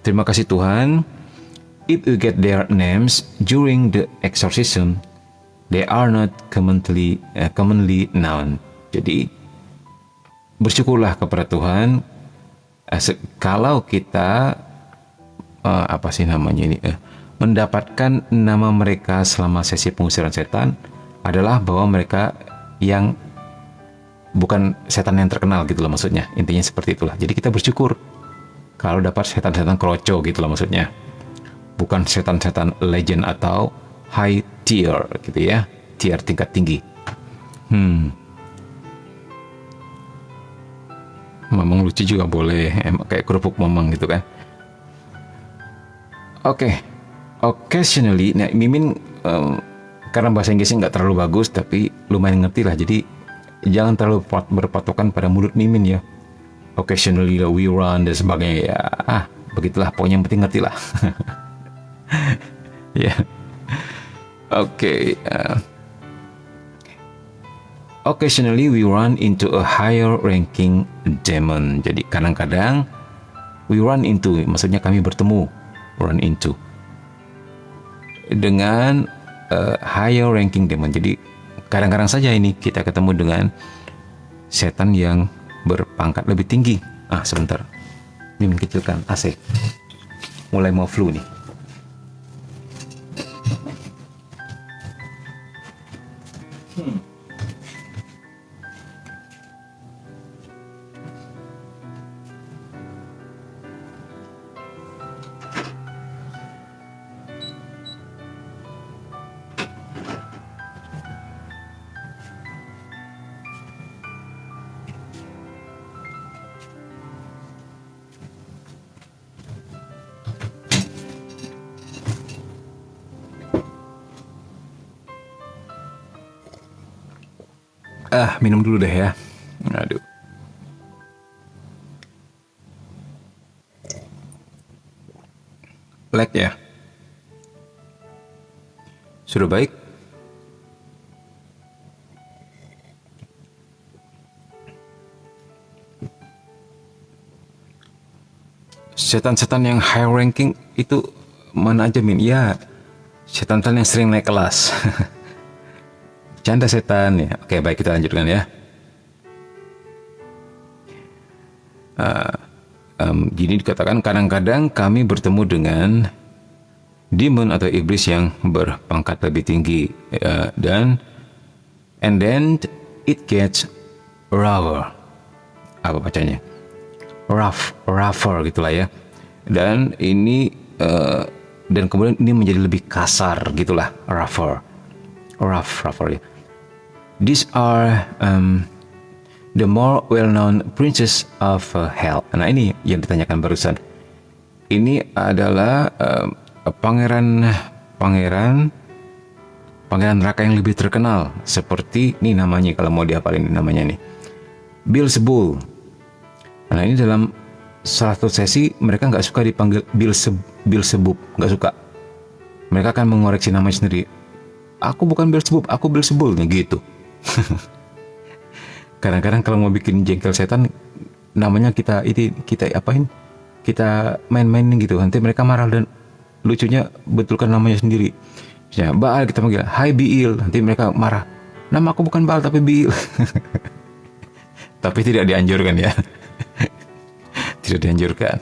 Terima kasih Tuhan. If you get their names during the exorcism, They are not commonly known. Jadi bersyukurlah kepada Tuhan kalau kita mendapatkan nama mereka selama sesi pengusiran setan adalah bahwa mereka yang bukan setan yang terkenal gitu loh maksudnya. Intinya seperti itulah. Jadi kita bersyukur kalau dapat setan-setan kroco gitu loh maksudnya. Bukan setan-setan legend atau high tier gitu ya. Tier tingkat tinggi. Mamang lucu juga boleh, kayak kerupuk mamang gitu kan. Oke. Occasionally, nah Mimin karena bahasa Inggrisnya nggak terlalu bagus tapi lumayan ngerti lah, jadi jangan terlalu berpatokan pada mulut Mimin ya. Occasionally we run dan sebagainya ya, begitulah, pokoknya yang penting ngerti lah. Ya. Oke. Occasionally we run into a higher ranking demon. Jadi kadang-kadang we run into, maksudnya kami bertemu, run into, dengan higher ranking demon. Jadi kadang-kadang saja ini kita ketemu dengan setan yang berpangkat lebih tinggi. Sebentar, ini kecilkan AC, mulai mau flu nih. Minum dulu deh ya. Aduh. Lag ya. Sudah baik. Setan-setan yang high ranking itu mana aja, Min? Ya, setan-setan yang sering naik kelas. Canda setan ya. Oke, baik, kita lanjutkan ya. Jadi dikatakan kadang-kadang kami bertemu dengan demon atau iblis yang berpangkat lebih tinggi, and then it gets rougher. Apa bacanya? Rougher gitulah ya. Dan ini dan kemudian ini menjadi lebih kasar gitulah, rougher ya. These are the more well-known princes of hell. Nah, ini yang ditanyakan barusan. Ini adalah pangeran neraka yang lebih terkenal. Seperti ini namanya, kalau mau dihafalin namanya nih, Beelzebul. Nah, ini dalam salah satu sesi mereka nggak suka dipanggil Beelzebub, nggak suka. Mereka akan mengoreksi namanya sendiri. Aku bukan Beelzebub, aku Beelzebul, gitu. Kadang-kadang kalau mau bikin jengkel setan, namanya kita apain? Kita main-mainin gitu. Nanti mereka marah, dan lucunya betulkan namanya sendiri. Ya, Baal kita panggil, hai Biil. Nanti mereka marah. Nama aku bukan Baal tapi Biil. Tapi tidak dianjurkan ya. Tidak dianjurkan.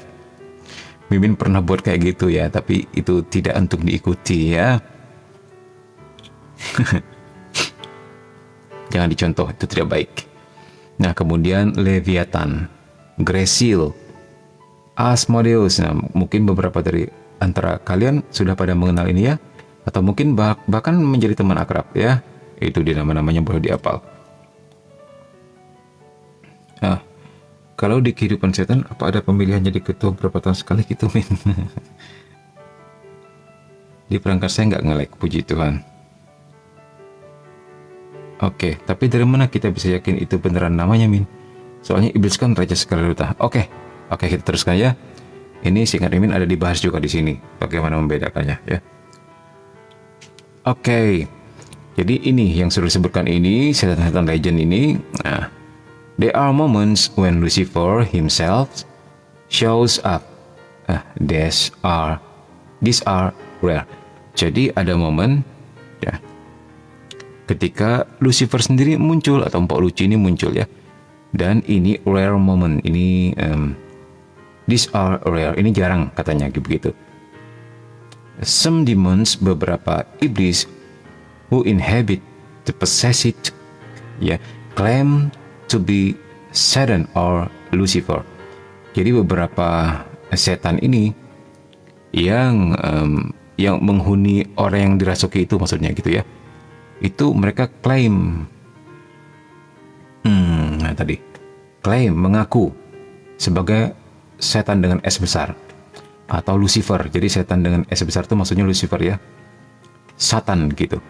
Mimin pernah buat kayak gitu ya, tapi itu tidak untuk diikuti ya. Jangan dicontoh, itu tidak baik. Nah, kemudian Leviathan, Gresil, Asmodeus. Nah, mungkin beberapa dari antara kalian sudah pada mengenal ini ya, atau mungkin bahkan menjadi teman akrab ya. Itu dia, nama-namanya boleh dihafal. Nah, kalau di kehidupan setan, apa ada pemilihan jadi ketua berapa tahun sekali gitu, Min? Di perangkat saya nggak nge-lag, puji Tuhan. Oke, tapi dari mana kita bisa yakin itu beneran namanya, Min? Soalnya iblis kan raja segala rupa. Oke, kita teruskan ya. Ini singkat Min ada dibahas juga di sini. Bagaimana membedakannya ya? Oke, jadi ini yang sudah disebutkan ini, setan-setan legend ini. Nah, there are moments when Lucifer himself shows up. These are rare. Jadi ada momen ya, ketika Lucifer sendiri muncul atau Mpok Luci ini muncul ya. Dan ini rare moment, ini these are rare, ini jarang katanya begitu. Some demons, beberapa iblis who inhabit the possessed, ya, claim to be Satan or Lucifer. Jadi beberapa setan ini yang menghuni orang yang dirasuki itu, maksudnya gitu ya, itu mereka klaim klaim mengaku sebagai setan dengan S besar atau Lucifer. Jadi setan dengan S besar itu maksudnya Lucifer ya, Satan gitu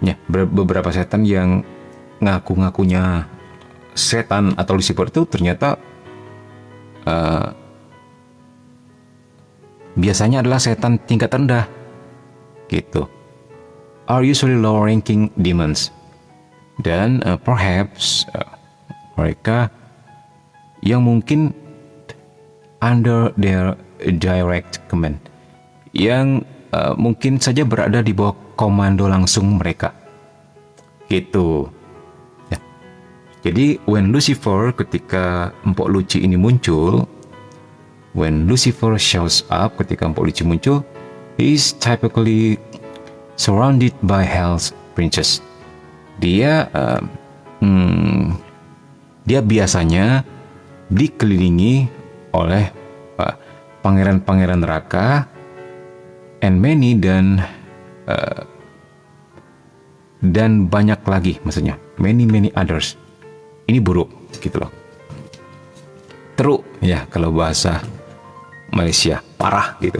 ya. Beberapa setan yang ngaku-ngakunya setan atau Lucifer itu ternyata biasanya adalah setan tingkat rendah gitu, are usually low ranking demons. Dan perhaps mereka yang mungkin under their direct command, yang mungkin saja berada di bawah komando langsung mereka gitu ya. Jadi when Lucifer, ketika Mpok Luci ini muncul, when Lucifer shows up, ketika Mpok Luci muncul, he is typically surrounded by hell's princess. Dia biasanya dikelilingi oleh pangeran-pangeran neraka, and many, dan banyak lagi, maksudnya many others. Ini buruk gitu loh, teruk ya kalau bahasa Malaysia, parah gitu.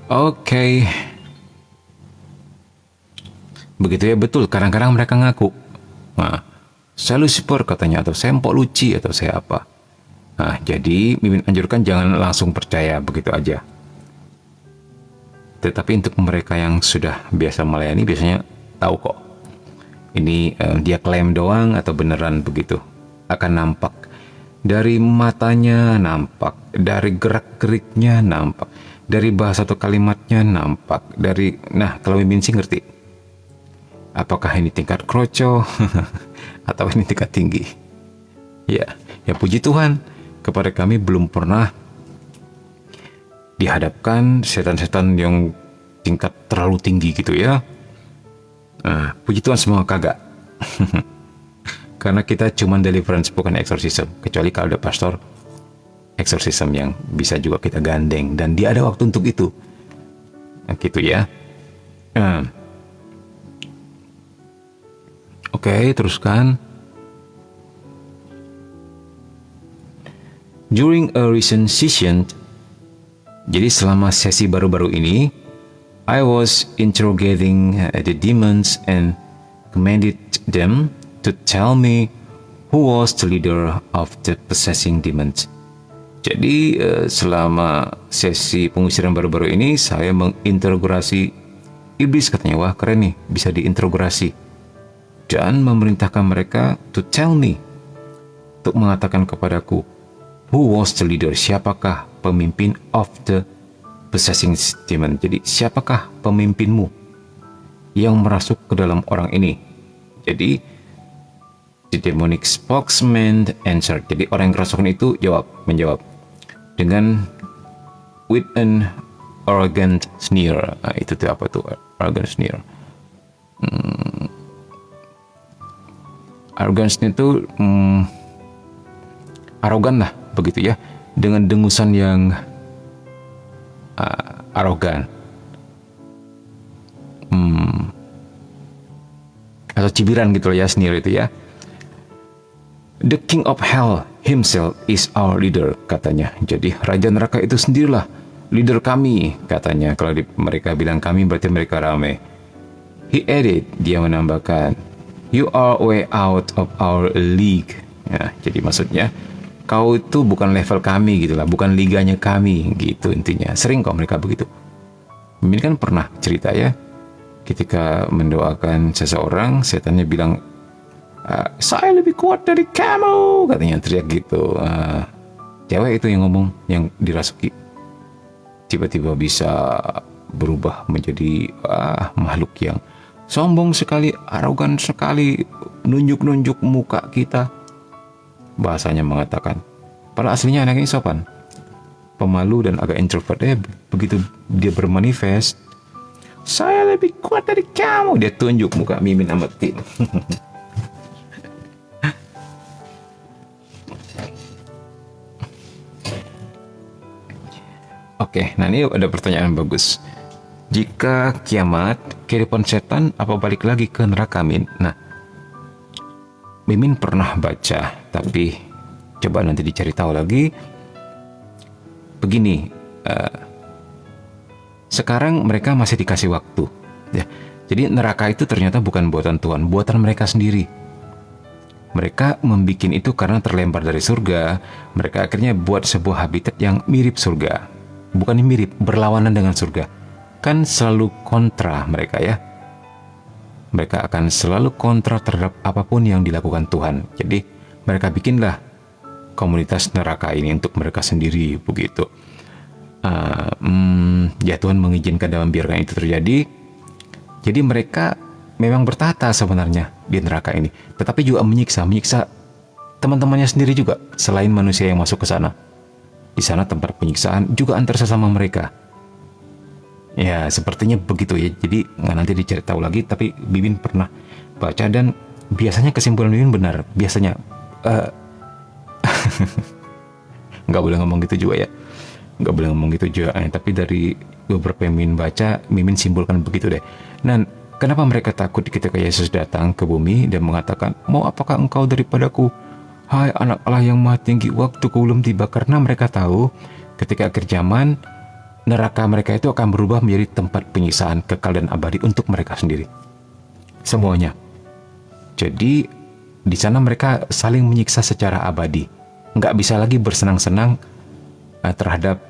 Oke. Begitu ya, betul. Kadang-kadang mereka ngaku, nah, saya Lucifer katanya, atau saya Mpok Luci, atau saya apa. Nah, jadi Mimin anjurkan jangan langsung percaya begitu aja. Tetapi untuk mereka yang sudah biasa melayani, biasanya tahu kok. Ini dia klaim doang atau beneran begitu. Akan nampak. Dari matanya nampak, dari gerak-geriknya nampak, dari bahasa atau kalimatnya nampak, dari, nah kalau Mimin sih ngerti apakah ini tingkat kroco atau ini tingkat tinggi. Ya puji Tuhan, kepada kami belum pernah dihadapkan setan-setan yang tingkat terlalu tinggi gitu ya. Nah, puji Tuhan semua kagak. Karena kita cuma deliverance, bukan exorcism. Kecuali kalau ada pastor exorcism yang bisa juga kita gandeng, dan dia ada waktu untuk itu. Nah, gitu ya. Oke, teruskan. During a recent session, jadi selama sesi baru-baru ini, I was interrogating the demons and commanded them to tell me who was the leader of the possessing demons. Jadi selama sesi pengusiran baru-baru ini, saya menginterogasi iblis, katanya. Wah, keren nih, bisa diinterogasi. Dan memerintahkan mereka to tell me, untuk mengatakan kepadaku, who was the leader, siapakah pemimpin of the possessing demon. Jadi siapakah pemimpinmu yang merasuk ke dalam orang ini. Jadi the demonic spokesman answered. Jadi orang yang kerasukan itu menjawab dengan with an arrogant sneer. Nah, itu tuh apa tuh, arrogant sneer? Arrogance itu arogan lah begitu ya, dengan dengusan yang arogan, atau cibiran gitu ya, sneer itu ya. The king of hell himself is our leader, katanya. Jadi raja neraka itu sendirilah leader kami, katanya. Kalau mereka bilang kami, berarti mereka rame. He added, dia menambahkan, you are way out of our league. Ya, jadi maksudnya kau itu bukan level kami gitulah, bukan liganya kami gitu intinya. Sering kok mereka begitu. Mimin kan pernah cerita ya, ketika mendoakan seseorang, setannya bilang, saya lebih kuat dari kamu, katanya, teriak gitu. Cewek itu yang ngomong, yang dirasuki. Tiba-tiba bisa berubah menjadi makhluk yang sombong sekali, arogan sekali, nunjuk-nunjuk muka kita. Bahasanya mengatakan, padahal aslinya anaknya sopan, pemalu dan agak introvert. Begitu dia bermanifest, saya lebih kuat dari kamu, dia tunjuk muka Mimin sama Tin. Oke, nah ini ada pertanyaan bagus. Jika kiamat, kehidupan setan apa balik lagi ke neraka, Min? Nah, Mimin pernah baca, tapi coba nanti dicari tahu lagi. Begini, sekarang mereka masih dikasih waktu. Ya, jadi neraka itu ternyata bukan buatan Tuhan, buatan mereka sendiri. Mereka membuat itu karena terlempar dari surga. Mereka akhirnya buat sebuah habitat yang mirip surga. Bukan mirip, berlawanan dengan surga. Kan selalu kontra mereka ya. Mereka akan selalu kontra terhadap apapun yang dilakukan Tuhan. Jadi mereka bikinlah komunitas neraka ini untuk mereka sendiri begitu. Ya Tuhan mengizinkan dan membiarkan itu terjadi. Jadi mereka memang bertata sebenarnya di neraka ini, tetapi juga menyiksa teman-temannya sendiri juga, selain manusia yang masuk ke sana. Di sana tempat penyiksaan juga antar sesama mereka. Ya sepertinya begitu ya. Jadi nggak, nanti dicari tahu lagi, tapi Bibin pernah baca dan biasanya kesimpulan Bibin benar. Biasanya nggak boleh ngomong gitu juga ya. Nggak boleh ngomong gitu juga. Tapi dari beberapa yang Mimin baca, Mimin simpulkan begitu deh. Dan kenapa mereka takut ketika Yesus datang ke bumi dan mengatakan, mau apakah engkau daripadaku? Hai anak Allah yang maha tinggi, waktuku belum tiba. Karena mereka tahu ketika akhir zaman, neraka mereka itu akan berubah menjadi tempat penyiksaan kekal dan abadi untuk mereka sendiri. Semuanya. Jadi di sana mereka saling menyiksa secara abadi. Nggak bisa lagi bersenang-senang terhadap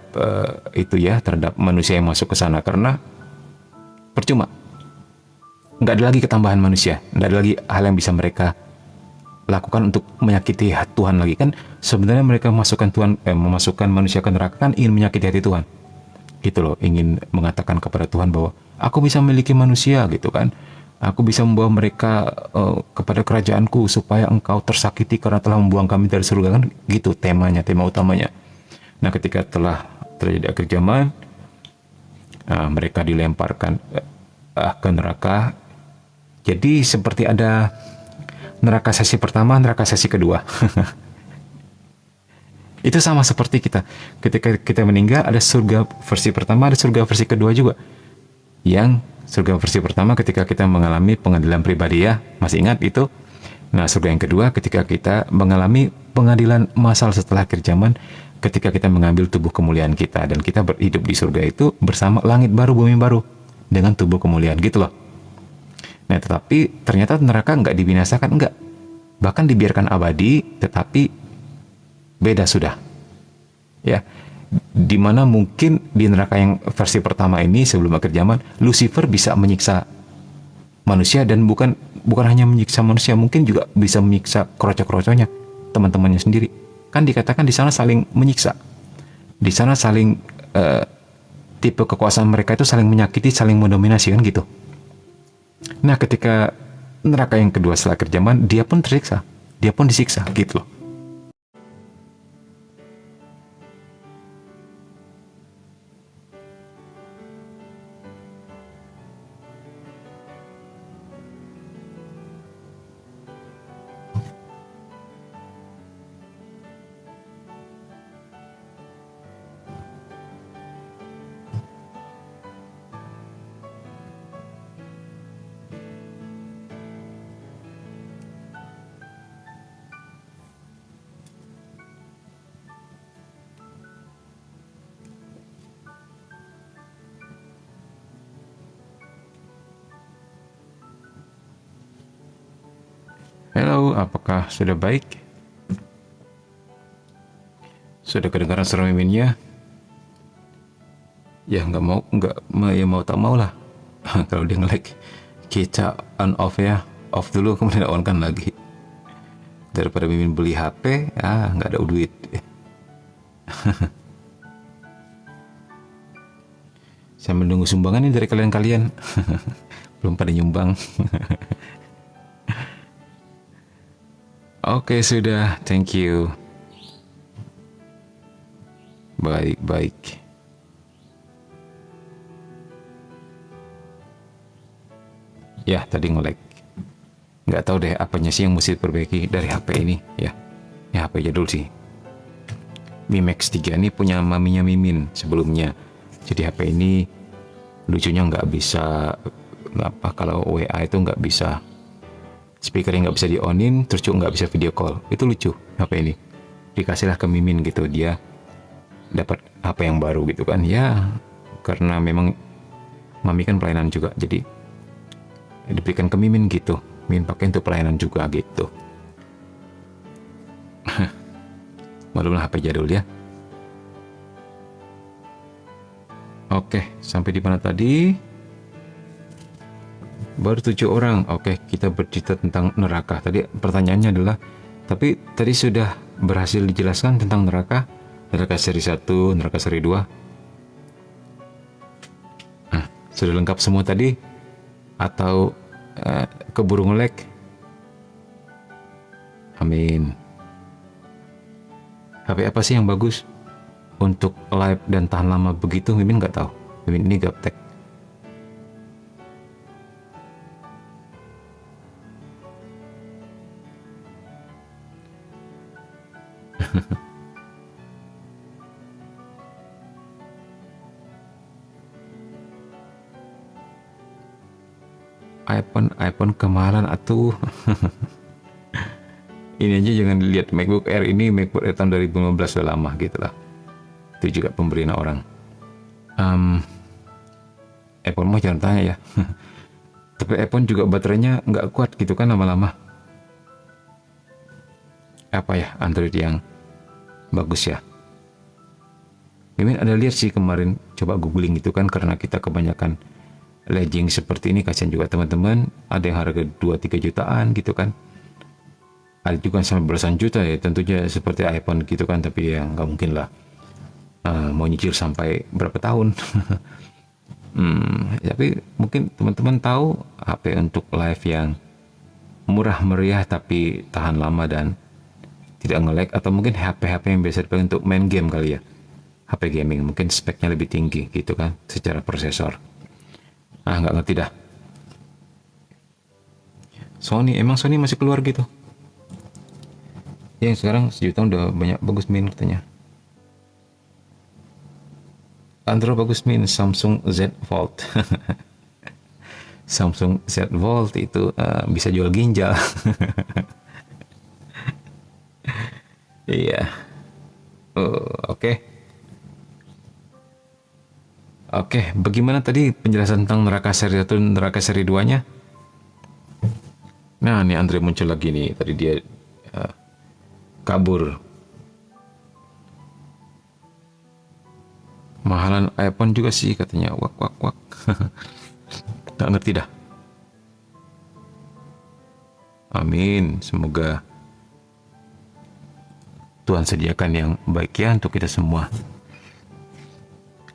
terhadap manusia yang masuk ke sana, karena percuma. Nggak ada lagi ketambahan manusia, nggak ada lagi hal yang bisa mereka lakukan untuk menyakiti hati Tuhan lagi. Kan sebenarnya mereka memasukkan manusia ke neraka kan ingin menyakiti hati Tuhan gitu loh, ingin mengatakan kepada Tuhan bahwa aku bisa memiliki manusia gitu kan, aku bisa membawa mereka kepada kerajaanku supaya engkau tersakiti karena telah membuang kami dari surga, kan gitu tema utamanya. Nah ketika telah terjadi akhir zaman, mereka dilemparkan ke neraka. Jadi seperti ada neraka sesi pertama, neraka sesi kedua. Itu sama seperti kita. Ketika kita meninggal, ada surga versi pertama, ada surga versi kedua juga. Yang surga versi pertama ketika kita mengalami pengadilan pribadi ya, masih ingat itu? Nah surga yang kedua ketika kita mengalami pengadilan massal setelah akhir zaman, ketika kita mengambil tubuh kemuliaan kita, dan kita berhidup di surga itu bersama langit baru, bumi baru, dengan tubuh kemuliaan gitu loh. Nah tetapi ternyata neraka nggak dibinasakan, enggak, bahkan dibiarkan abadi, tetapi beda sudah ya. Dimana mungkin di neraka yang versi pertama ini sebelum akhir zaman, Lucifer bisa menyiksa manusia, dan bukan hanya menyiksa manusia, mungkin juga bisa menyiksa kroco-kroconya, teman-temannya sendiri. Kan dikatakan di sana saling menyiksa, di sana saling tipe kekuasaan mereka itu saling menyakiti, saling mendominasi kan gitu. Nah ketika neraka yang kedua setelah akhir zaman, dia pun tersiksa, dia pun disiksa gitu loh. Halo, apakah sudah baik? Sudah kedengaran suara miminnya? Ya mau tak mau lah. Kalau dia nge-lag, kita on off ya, off dulu kemudian on kan lagi. Daripada mimin beli HP, nggak ada duit. Saya menunggu sumbangan nih dari kalian-kalian. Belum pada nyumbang. Oke, sudah. Thank you. Baik. Ya, tadi nge-lag. Nggak tahu deh apanya sih yang mesti diperbaiki dari HP ini. Ya, HP jadul sih. Mi Max 3 ini punya maminya Mimin sebelumnya. Jadi HP ini lucunya nggak bisa kalau WA itu nggak bisa, speakernya nggak bisa di-onin, terus juga nggak bisa video call. Itu lucu HP ini. Dikasihlah ke Mimin gitu, dia dapat HP yang baru gitu kan ya, karena memang mami kan pelayanan juga, jadi diberikan ke Mimin gitu. Mimin pakai untuk pelayanan juga gitu. Malumlah HP jadul ya. Oke, sampai di mana tadi? Baru 7 orang. Oke, kita bercerita tentang neraka. Tadi pertanyaannya adalah, tapi tadi sudah berhasil dijelaskan tentang neraka? Neraka seri 1, neraka seri 2. Sudah lengkap semua tadi? Atau keburu nge-lag? Amin. HP apa sih yang bagus untuk live dan tahan lama begitu? Mimin nggak tahu. Mimin ini gaptek. iPhone kemahalan atuh. Ini aja jangan dilihat, MacBook Air ini, MacBook Air tahun 2015 sudah lama gitu lah. Itu juga pemberian orang. iPhone mah jangan tanya ya. Tapi iPhone juga baterainya nggak kuat gitu kan lama-lama. Apa ya Android yang bagus ya? Mimin ada lihat sih kemarin, coba googling gitu kan, karena kita kebanyakan legging seperti ini, kasihan juga teman-teman. Ada yang harga 2-3 jutaan gitu kan. Ada juga sampai belasan juta ya, tentunya seperti iPhone gitu kan, tapi ya nggak mungkin lah. Mau nyicil sampai berapa tahun. Tapi mungkin teman-teman tahu HP untuk live yang murah meriah tapi tahan lama dan tidak nge-lag, atau mungkin HP-HP yang biasa dipakai untuk main game kali ya. HP gaming mungkin speknya lebih tinggi gitu kan secara prosesor. Nggak ngerti dah. Sony, emang Sony masih keluar gitu? Yang sekarang sejuta udah banyak bagus min katanya. Android bagus min, Samsung Z Fold. Samsung Z Fold itu bisa jual ginjal. Iya. Oke, bagaimana tadi penjelasan tentang neraka seri 1 dan neraka seri 2-nya? Nah, ini Andre muncul lagi nih. Tadi dia kabur. Mahalan iPhone juga sih katanya. Wak. Nggak ngerti dah. Amin. Semoga Tuhan sediakan yang baik ya untuk kita semua.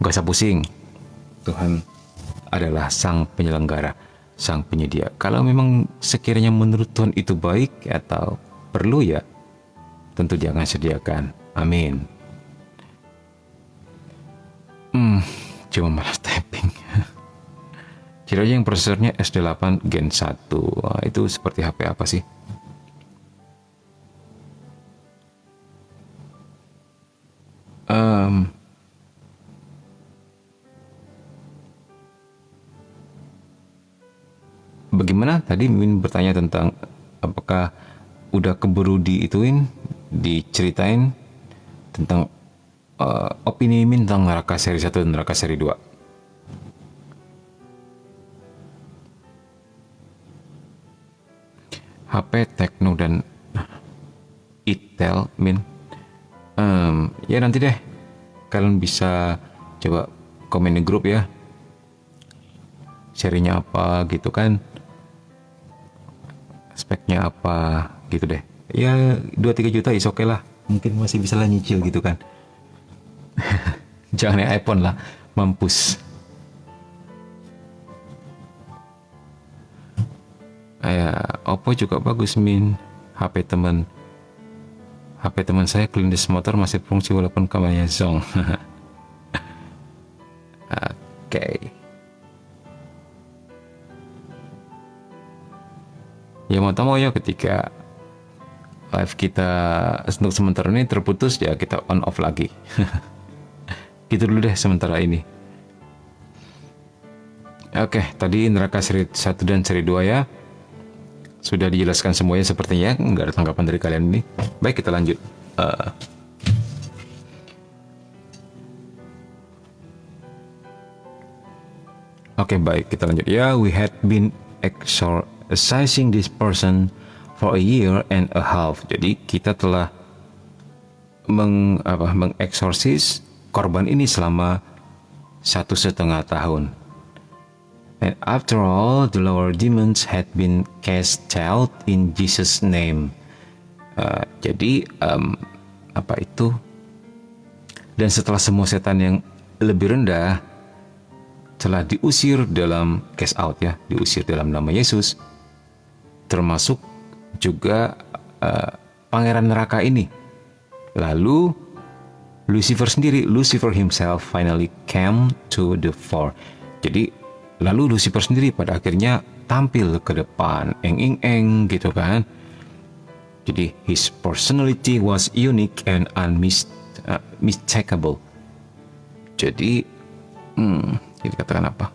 Gak usah pusing. Tuhan adalah sang penyelenggara, sang penyedia. Kalau memang sekiranya menurut Tuhan itu baik atau perlu ya, tentu dia akan sediakan. Amin. Cuma malas typing. Kira aja yang prosesornya SD8 Gen 1. Wah, itu seperti HP apa sih? Bagaimana tadi Mimin bertanya tentang apakah udah keburu diceritain tentang opini Mimin tentang neraka seri 1 dan neraka seri 2. HP Tecno dan Itel Min. Ya nanti deh kalian bisa coba komen di grup ya, serinya apa gitu kan, speknya apa gitu deh ya. 2-3 juta is oke lah, mungkin masih bisa lah nyicil gitu kan. Jangan yang iPhone lah, mampus. Oppo juga bagus min. HP teman saya klinis motor masih fungsi walaupun kameranya zong. Oke. Ya mau tahu ya, ketika live kita untuk sementara ini terputus, ya kita on off lagi. Gitu dulu deh sementara ini. Oke, tadi neraka seri 1 dan seri 2 ya. Sudah dijelaskan semuanya sepertinya, nggak ada tanggapan dari kalian ini. Baik, kita lanjut. Oke, baik, kita lanjut. Ya, we had been exorcising this person for a year and a half. Jadi kita telah mengeksorsis korban ini selama 1,5 tahun. And after all, the lower demons had been cast out in Jesus' name. Jadi apa itu? Dan setelah semua setan yang lebih rendah telah diusir dalam cast out ya, diusir dalam nama Yesus, termasuk juga pangeran neraka ini. Lalu Lucifer sendiri, Lucifer himself finally came to the fore. Jadi lalu Lucifer sendiri pada akhirnya tampil ke depan, eng gitu kan. Jadi his personality was unique and unmistakable. Jadi dikatakan apa?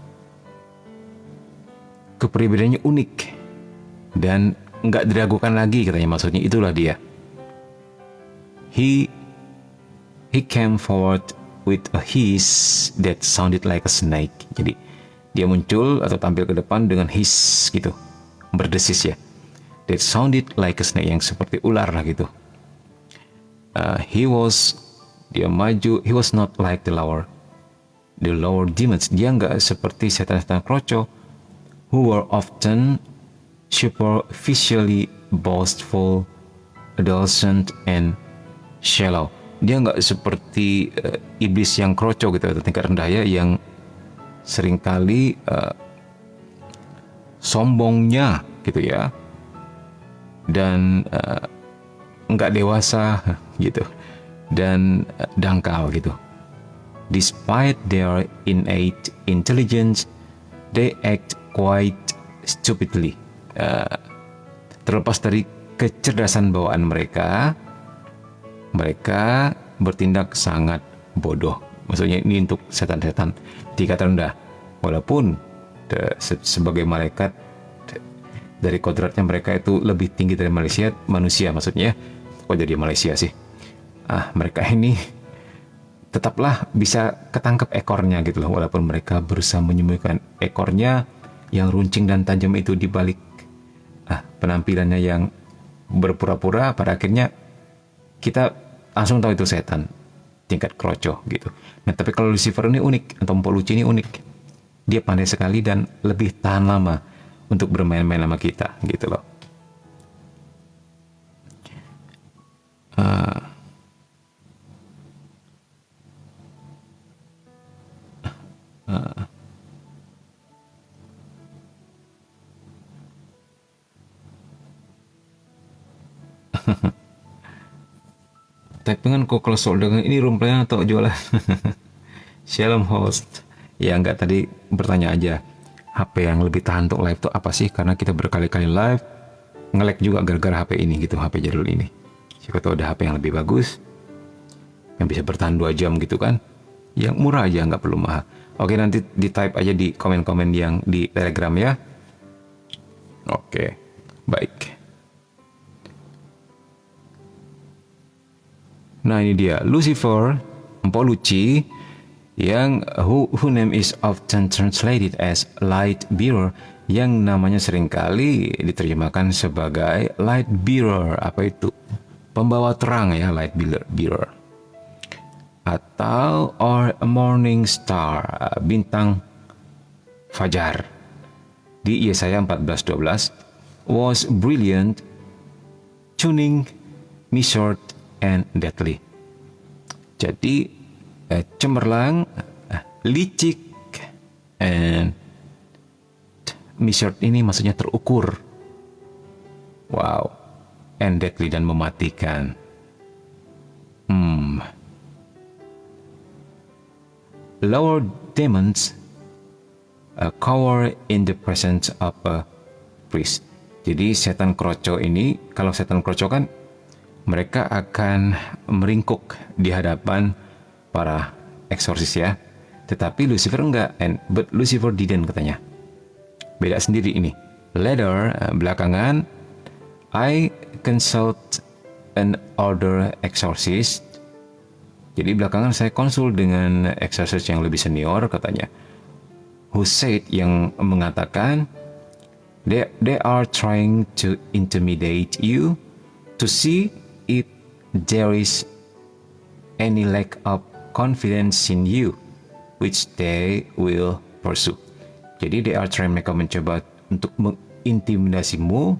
Kepribadiannya unik dan nggak diragukan lagi katanya, maksudnya itulah dia. He came forward with a hiss that sounded like a snake. Jadi dia muncul atau tampil ke depan dengan hiss gitu, berdesis ya. That sounded like a snake, yang seperti ular lah gitu. Dia maju. He was not like the lower demons. Dia nggak seperti setan-setan kroco who were often superficially boastful, adolescent, and shallow. Dia nggak seperti iblis yang kroco gitu atau tingkat rendah ya, yang seringkali sombongnya gitu ya, dan nggak dewasa gitu, dan dangkal gitu. Despite their innate intelligence, they act quite stupidly. Terlepas dari kecerdasan bawaan mereka bertindak sangat bodoh. Maksudnya ini untuk setan-setan tingkat rendah. Walaupun sebagai malaikat, dari kodratnya mereka itu lebih tinggi dari manusia maksudnya. Kok jadi Malaysia sih? Mereka ini tetaplah bisa ketangkep ekornya gitu loh, walaupun mereka berusaha menyembunyikan ekornya yang runcing dan tajam itu di balik penampilannya yang berpura-pura. Pada akhirnya kita langsung tahu itu setan tingkat kroco gitu. Nah, tapi kalau Lucifer ini unik, atau Mpok Luci ini unik. Dia pandai sekali dan lebih tahan lama untuk bermain-main sama kita gitu loh. Typingan kok kalau soal dagang ini rumplenya atau jualan? Shalom host. Ya enggak, tadi bertanya aja. HP yang lebih tahan untuk live itu apa sih? Karena kita berkali-kali live, nge-lag juga gara-gara HP ini gitu, HP jadul ini. Siapa tahu ada HP yang lebih bagus, yang bisa bertahan 2 jam gitu kan. Yang murah aja, nggak perlu mahal. Oke, nanti di type aja di komen-komen yang di Telegram ya. Oke, baik. Nah, ini dia Lucifer, Mpok Luci, yang who name is often translated as light bearer, yang namanya seringkali diterjemahkan sebagai light bearer. Apa itu? Pembawa terang ya, light bearer. Atau or a morning star, bintang fajar. Di Yesaya 14:12, was brilliant, tuning, measured, and deadly. Jadi cemerlang, licik, and measured ini maksudnya terukur. Wow, and deadly dan mematikan. Lower demons cower in the presence of a priest. Jadi setan kroco ini, kalau setan kroco kan mereka akan meringkuk di hadapan para eksorsis ya. Tetapi Lucifer enggak, but Lucifer didn't katanya. Beda sendiri ini. Later, belakangan, I consult an older exorcist. Jadi belakangan saya konsul dengan exorcist yang lebih senior katanya. Who said, yang mengatakan, they are trying to intimidate you to see if there is any lack of confidence in you, which they will pursue. Jadi they are trying, mereka mencoba untuk mengintimidasimu,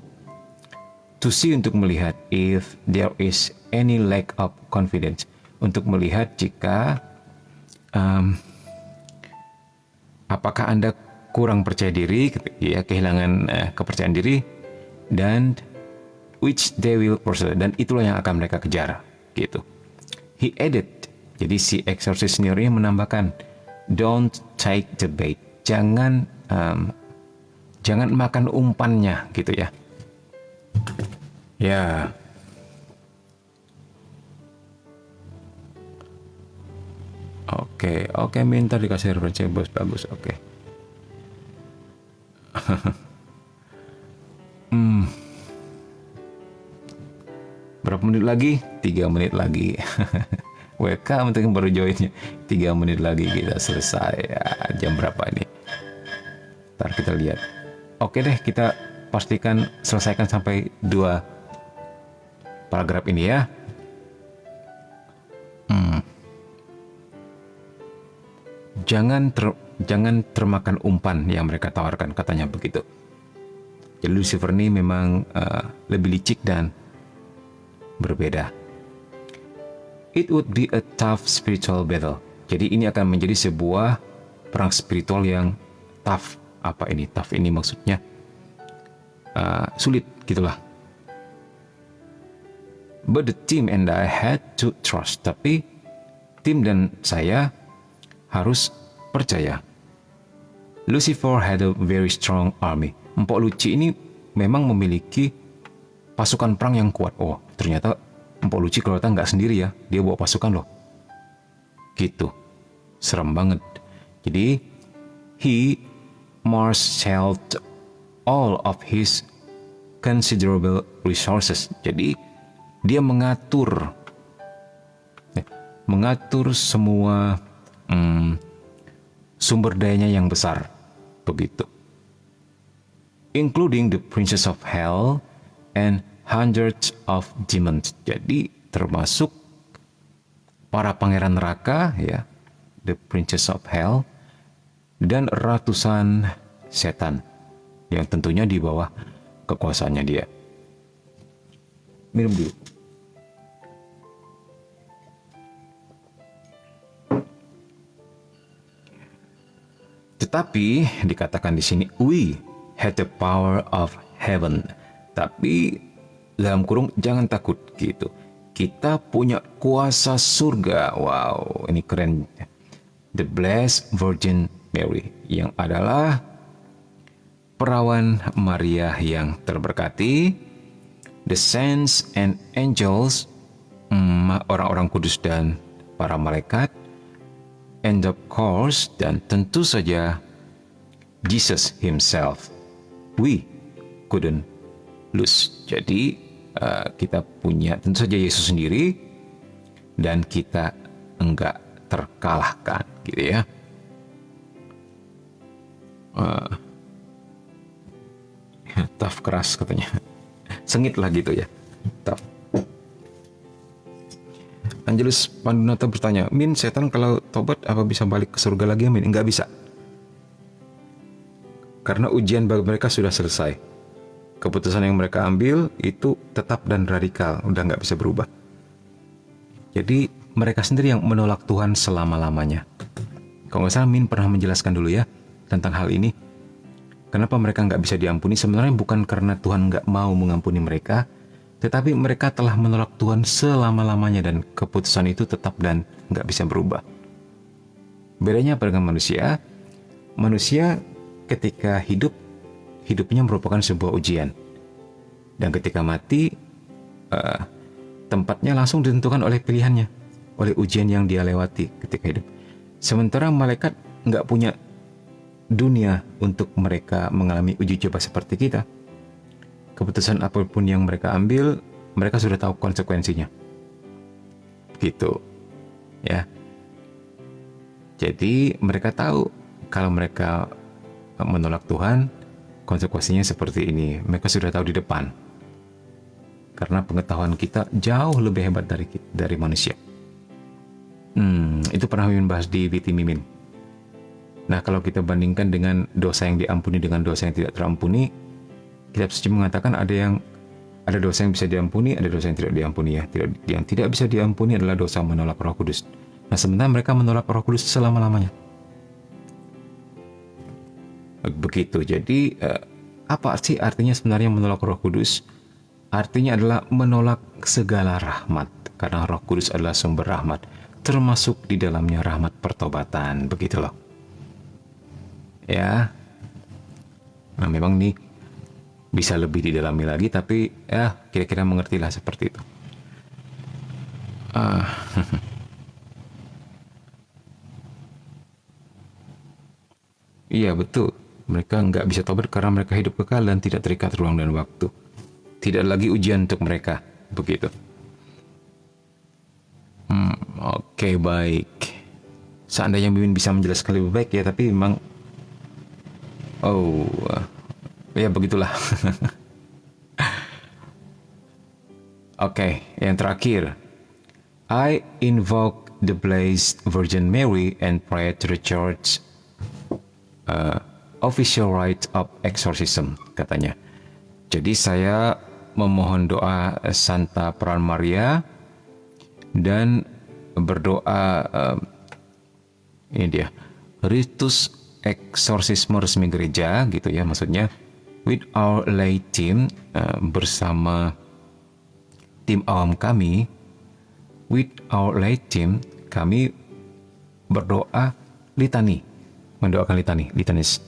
to see, untuk melihat if there is any lack of confidence, untuk melihat jika apakah Anda kurang percaya diri, ya, kehilangan kepercayaan diri, dan which they will pursue, dan itulah yang akan mereka kejar, gitu. He added, jadi si exorcist sendiri menambahkan, don't take the bait, jangan makan umpannya, gitu ya. Ya. Oke, minta dikasih referensi, bos, bagus, oke. Berapa menit lagi? 3 menit lagi. Welcome untuk yang baru joinnya. 3 menit lagi kita selesai. Ya, jam berapa ini? Ntar kita lihat. Oke deh, kita pastikan selesaikan sampai 2 paragraf ini ya. Jangan termakan umpan yang mereka tawarkan, katanya begitu. Jadi Lucifer ini memang lebih licik dan berbeda. It would be a tough spiritual battle. Jadi ini akan menjadi sebuah perang spiritual yang tough. Apa ini tough? Ini maksudnya sulit, gitulah. But the team and I had to trust. Tapi tim dan saya harus percaya. Lucifer had a very strong army. Mpok Luci ini memang memiliki pasukan perang yang kuat. Oh, ternyata Mpok Luci kalau datang nggak sendiri ya, dia bawa pasukan loh. Gitu, serem banget. Jadi, he marshaled all of his considerable resources. Jadi, dia mengatur semua sumber dayanya yang besar, begitu. Including the Princess of Hell and hundreds of demons. Jadi termasuk para pangeran neraka, ya, the Princess of Hell, dan ratusan setan yang tentunya di bawah kekuasaannya dia. Minum dulu. Tetapi dikatakan di sini, we had the power of heaven. Tapi dalam kurung jangan takut, gitu. Kita punya kuasa surga. Wow, ini keren. The Blessed Virgin Mary, yang adalah perawan Maria yang terberkati. The saints and angels, orang-orang kudus dan para malaikat. And of course, dan tentu saja, Jesus himself. We couldn't lose. Jadi kita punya tentu saja Yesus sendiri, dan kita enggak terkalahkan, gitu ya. Tough, keras katanya. Sengit lah gitu ya. Tough. Angelus Pandunata bertanya, Min, setan kalau tobat apa bisa balik ke surga lagi, Min? Enggak bisa. Karena ujian bagi mereka sudah selesai. Keputusan yang mereka ambil itu tetap dan radikal, udah nggak bisa berubah. Jadi mereka sendiri yang menolak Tuhan selama-lamanya. Kalau nggak salah Min pernah menjelaskan dulu ya tentang hal ini. Kenapa mereka nggak bisa diampuni? Sebenarnya bukan karena Tuhan nggak mau mengampuni mereka, tetapi mereka telah menolak Tuhan selama-lamanya dan keputusan itu tetap dan nggak bisa berubah. Bedanya apa dengan manusia? Manusia ketika hidupnya merupakan sebuah ujian. Dan ketika mati, tempatnya langsung ditentukan oleh pilihannya, oleh ujian yang dia lewati ketika hidup. Sementara malaikat nggak punya dunia untuk mereka mengalami uji coba seperti kita. Keputusan apapun yang mereka ambil, mereka sudah tahu konsekuensinya. Gitu. Ya. Jadi mereka tahu kalau mereka menolak Tuhan, konsekuensinya seperti ini. Mereka sudah tahu di depan. Karena pengetahuan kita jauh lebih hebat dari manusia. Itu pernah Mimin bahas di VT Mimin. Nah, kalau kita bandingkan dengan dosa yang diampuni dengan dosa yang tidak terampuni, kitab suci mengatakan ada dosa yang bisa diampuni, ada dosa yang tidak diampuni ya. Yang tidak bisa diampuni adalah dosa menolak Roh Kudus. Nah, sementara mereka menolak Roh Kudus selama-lamanya. Begitu. Jadi, apa sih artinya sebenarnya menolak Roh Kudus? Artinya adalah menolak segala rahmat, karena Roh Kudus adalah sumber rahmat, termasuk di dalamnya rahmat pertobatan. Begitu loh. Ya, nah memang nih bisa lebih didalami lagi, tapi ya kira-kira mengertilah seperti itu. Iya betul, mereka nggak bisa tobat karena mereka hidup kekal dan tidak terikat ruang dan waktu. Tidak lagi ujian untuk mereka, begitu. Oke, baik. Seandainya Mimin bisa menjelaskan lebih baik ya, tapi memang ya begitulah. Oke, yang terakhir. I invoke the Blessed Virgin Mary and pray to the Church official rite of exorcism, katanya. Jadi saya memohon doa Santa Peran Maria dan berdoa ini dia ritus eksorsisme resmi gereja gitu ya, maksudnya with our lay team, bersama tim awam kami, with our lay team kami berdoa litani, mendoakan litanis.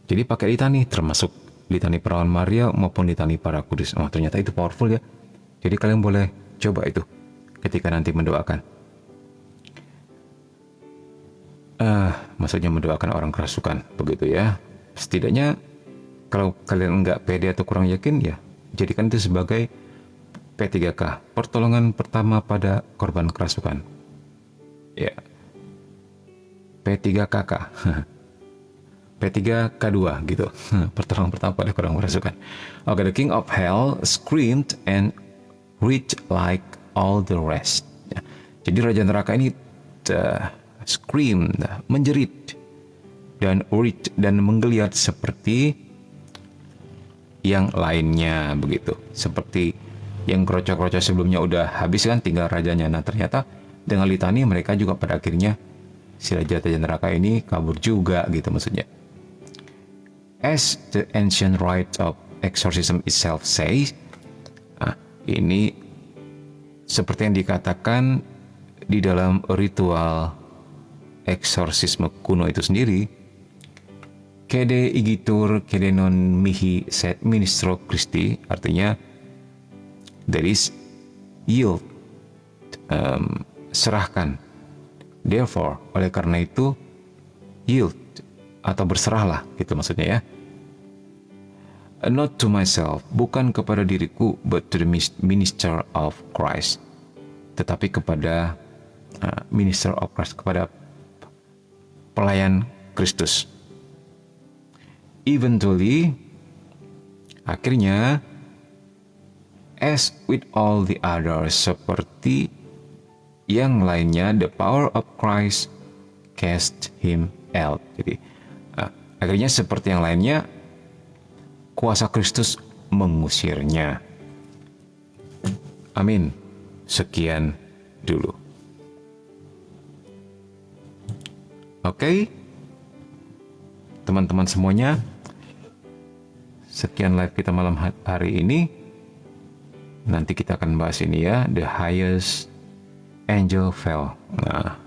Jadi pakai litani, termasuk litani Perawan Maria maupun litani para kudus. Oh, ternyata itu powerful ya. Jadi kalian boleh coba itu ketika nanti mendoakan. Maksudnya mendoakan orang kerasukan, begitu ya. Setidaknya kalau kalian nggak pede atau kurang yakin ya, jadikan itu sebagai P3K, pertolongan pertama pada korban kerasukan. Ya. P3KK. P3K2 gitu. Pertolongan pertama pada korban kerasukan. Okay, the king of hell screamed and writhed like all the rest. Ya. Jadi raja neraka ini screamed, menjerit dan writhed dan menggeliat seperti yang lainnya, begitu. Seperti yang kroco-kroco sebelumnya udah habis kan, tinggal rajanya. Nah, ternyata dengan litani mereka juga pada akhirnya si raja neraka ini kabur juga gitu maksudnya. As the ancient rite of exorcism itself says, ini seperti yang dikatakan di dalam ritual eksorsisme kuno itu sendiri, Kede igitur kede non mihi set ministro Christi, artinya that is yield, serahkan. Therefore, oleh karena itu yield atau berserahlah gitu maksudnya ya. Not to myself, bukan kepada diriku, but to the minister of Christ, tetapi kepada minister of Christ, kepada pelayan Kristus. Eventually, akhirnya, as with all the others, seperti yang lainnya, the power of Christ cast him out. Jadi, akhirnya seperti yang lainnya, kuasa Kristus mengusirnya. Amin. Sekian dulu. Oke, teman-teman semuanya, sekian live kita malam hari ini. Nanti kita akan bahas ini ya, The Highest Angel Fell. Nah,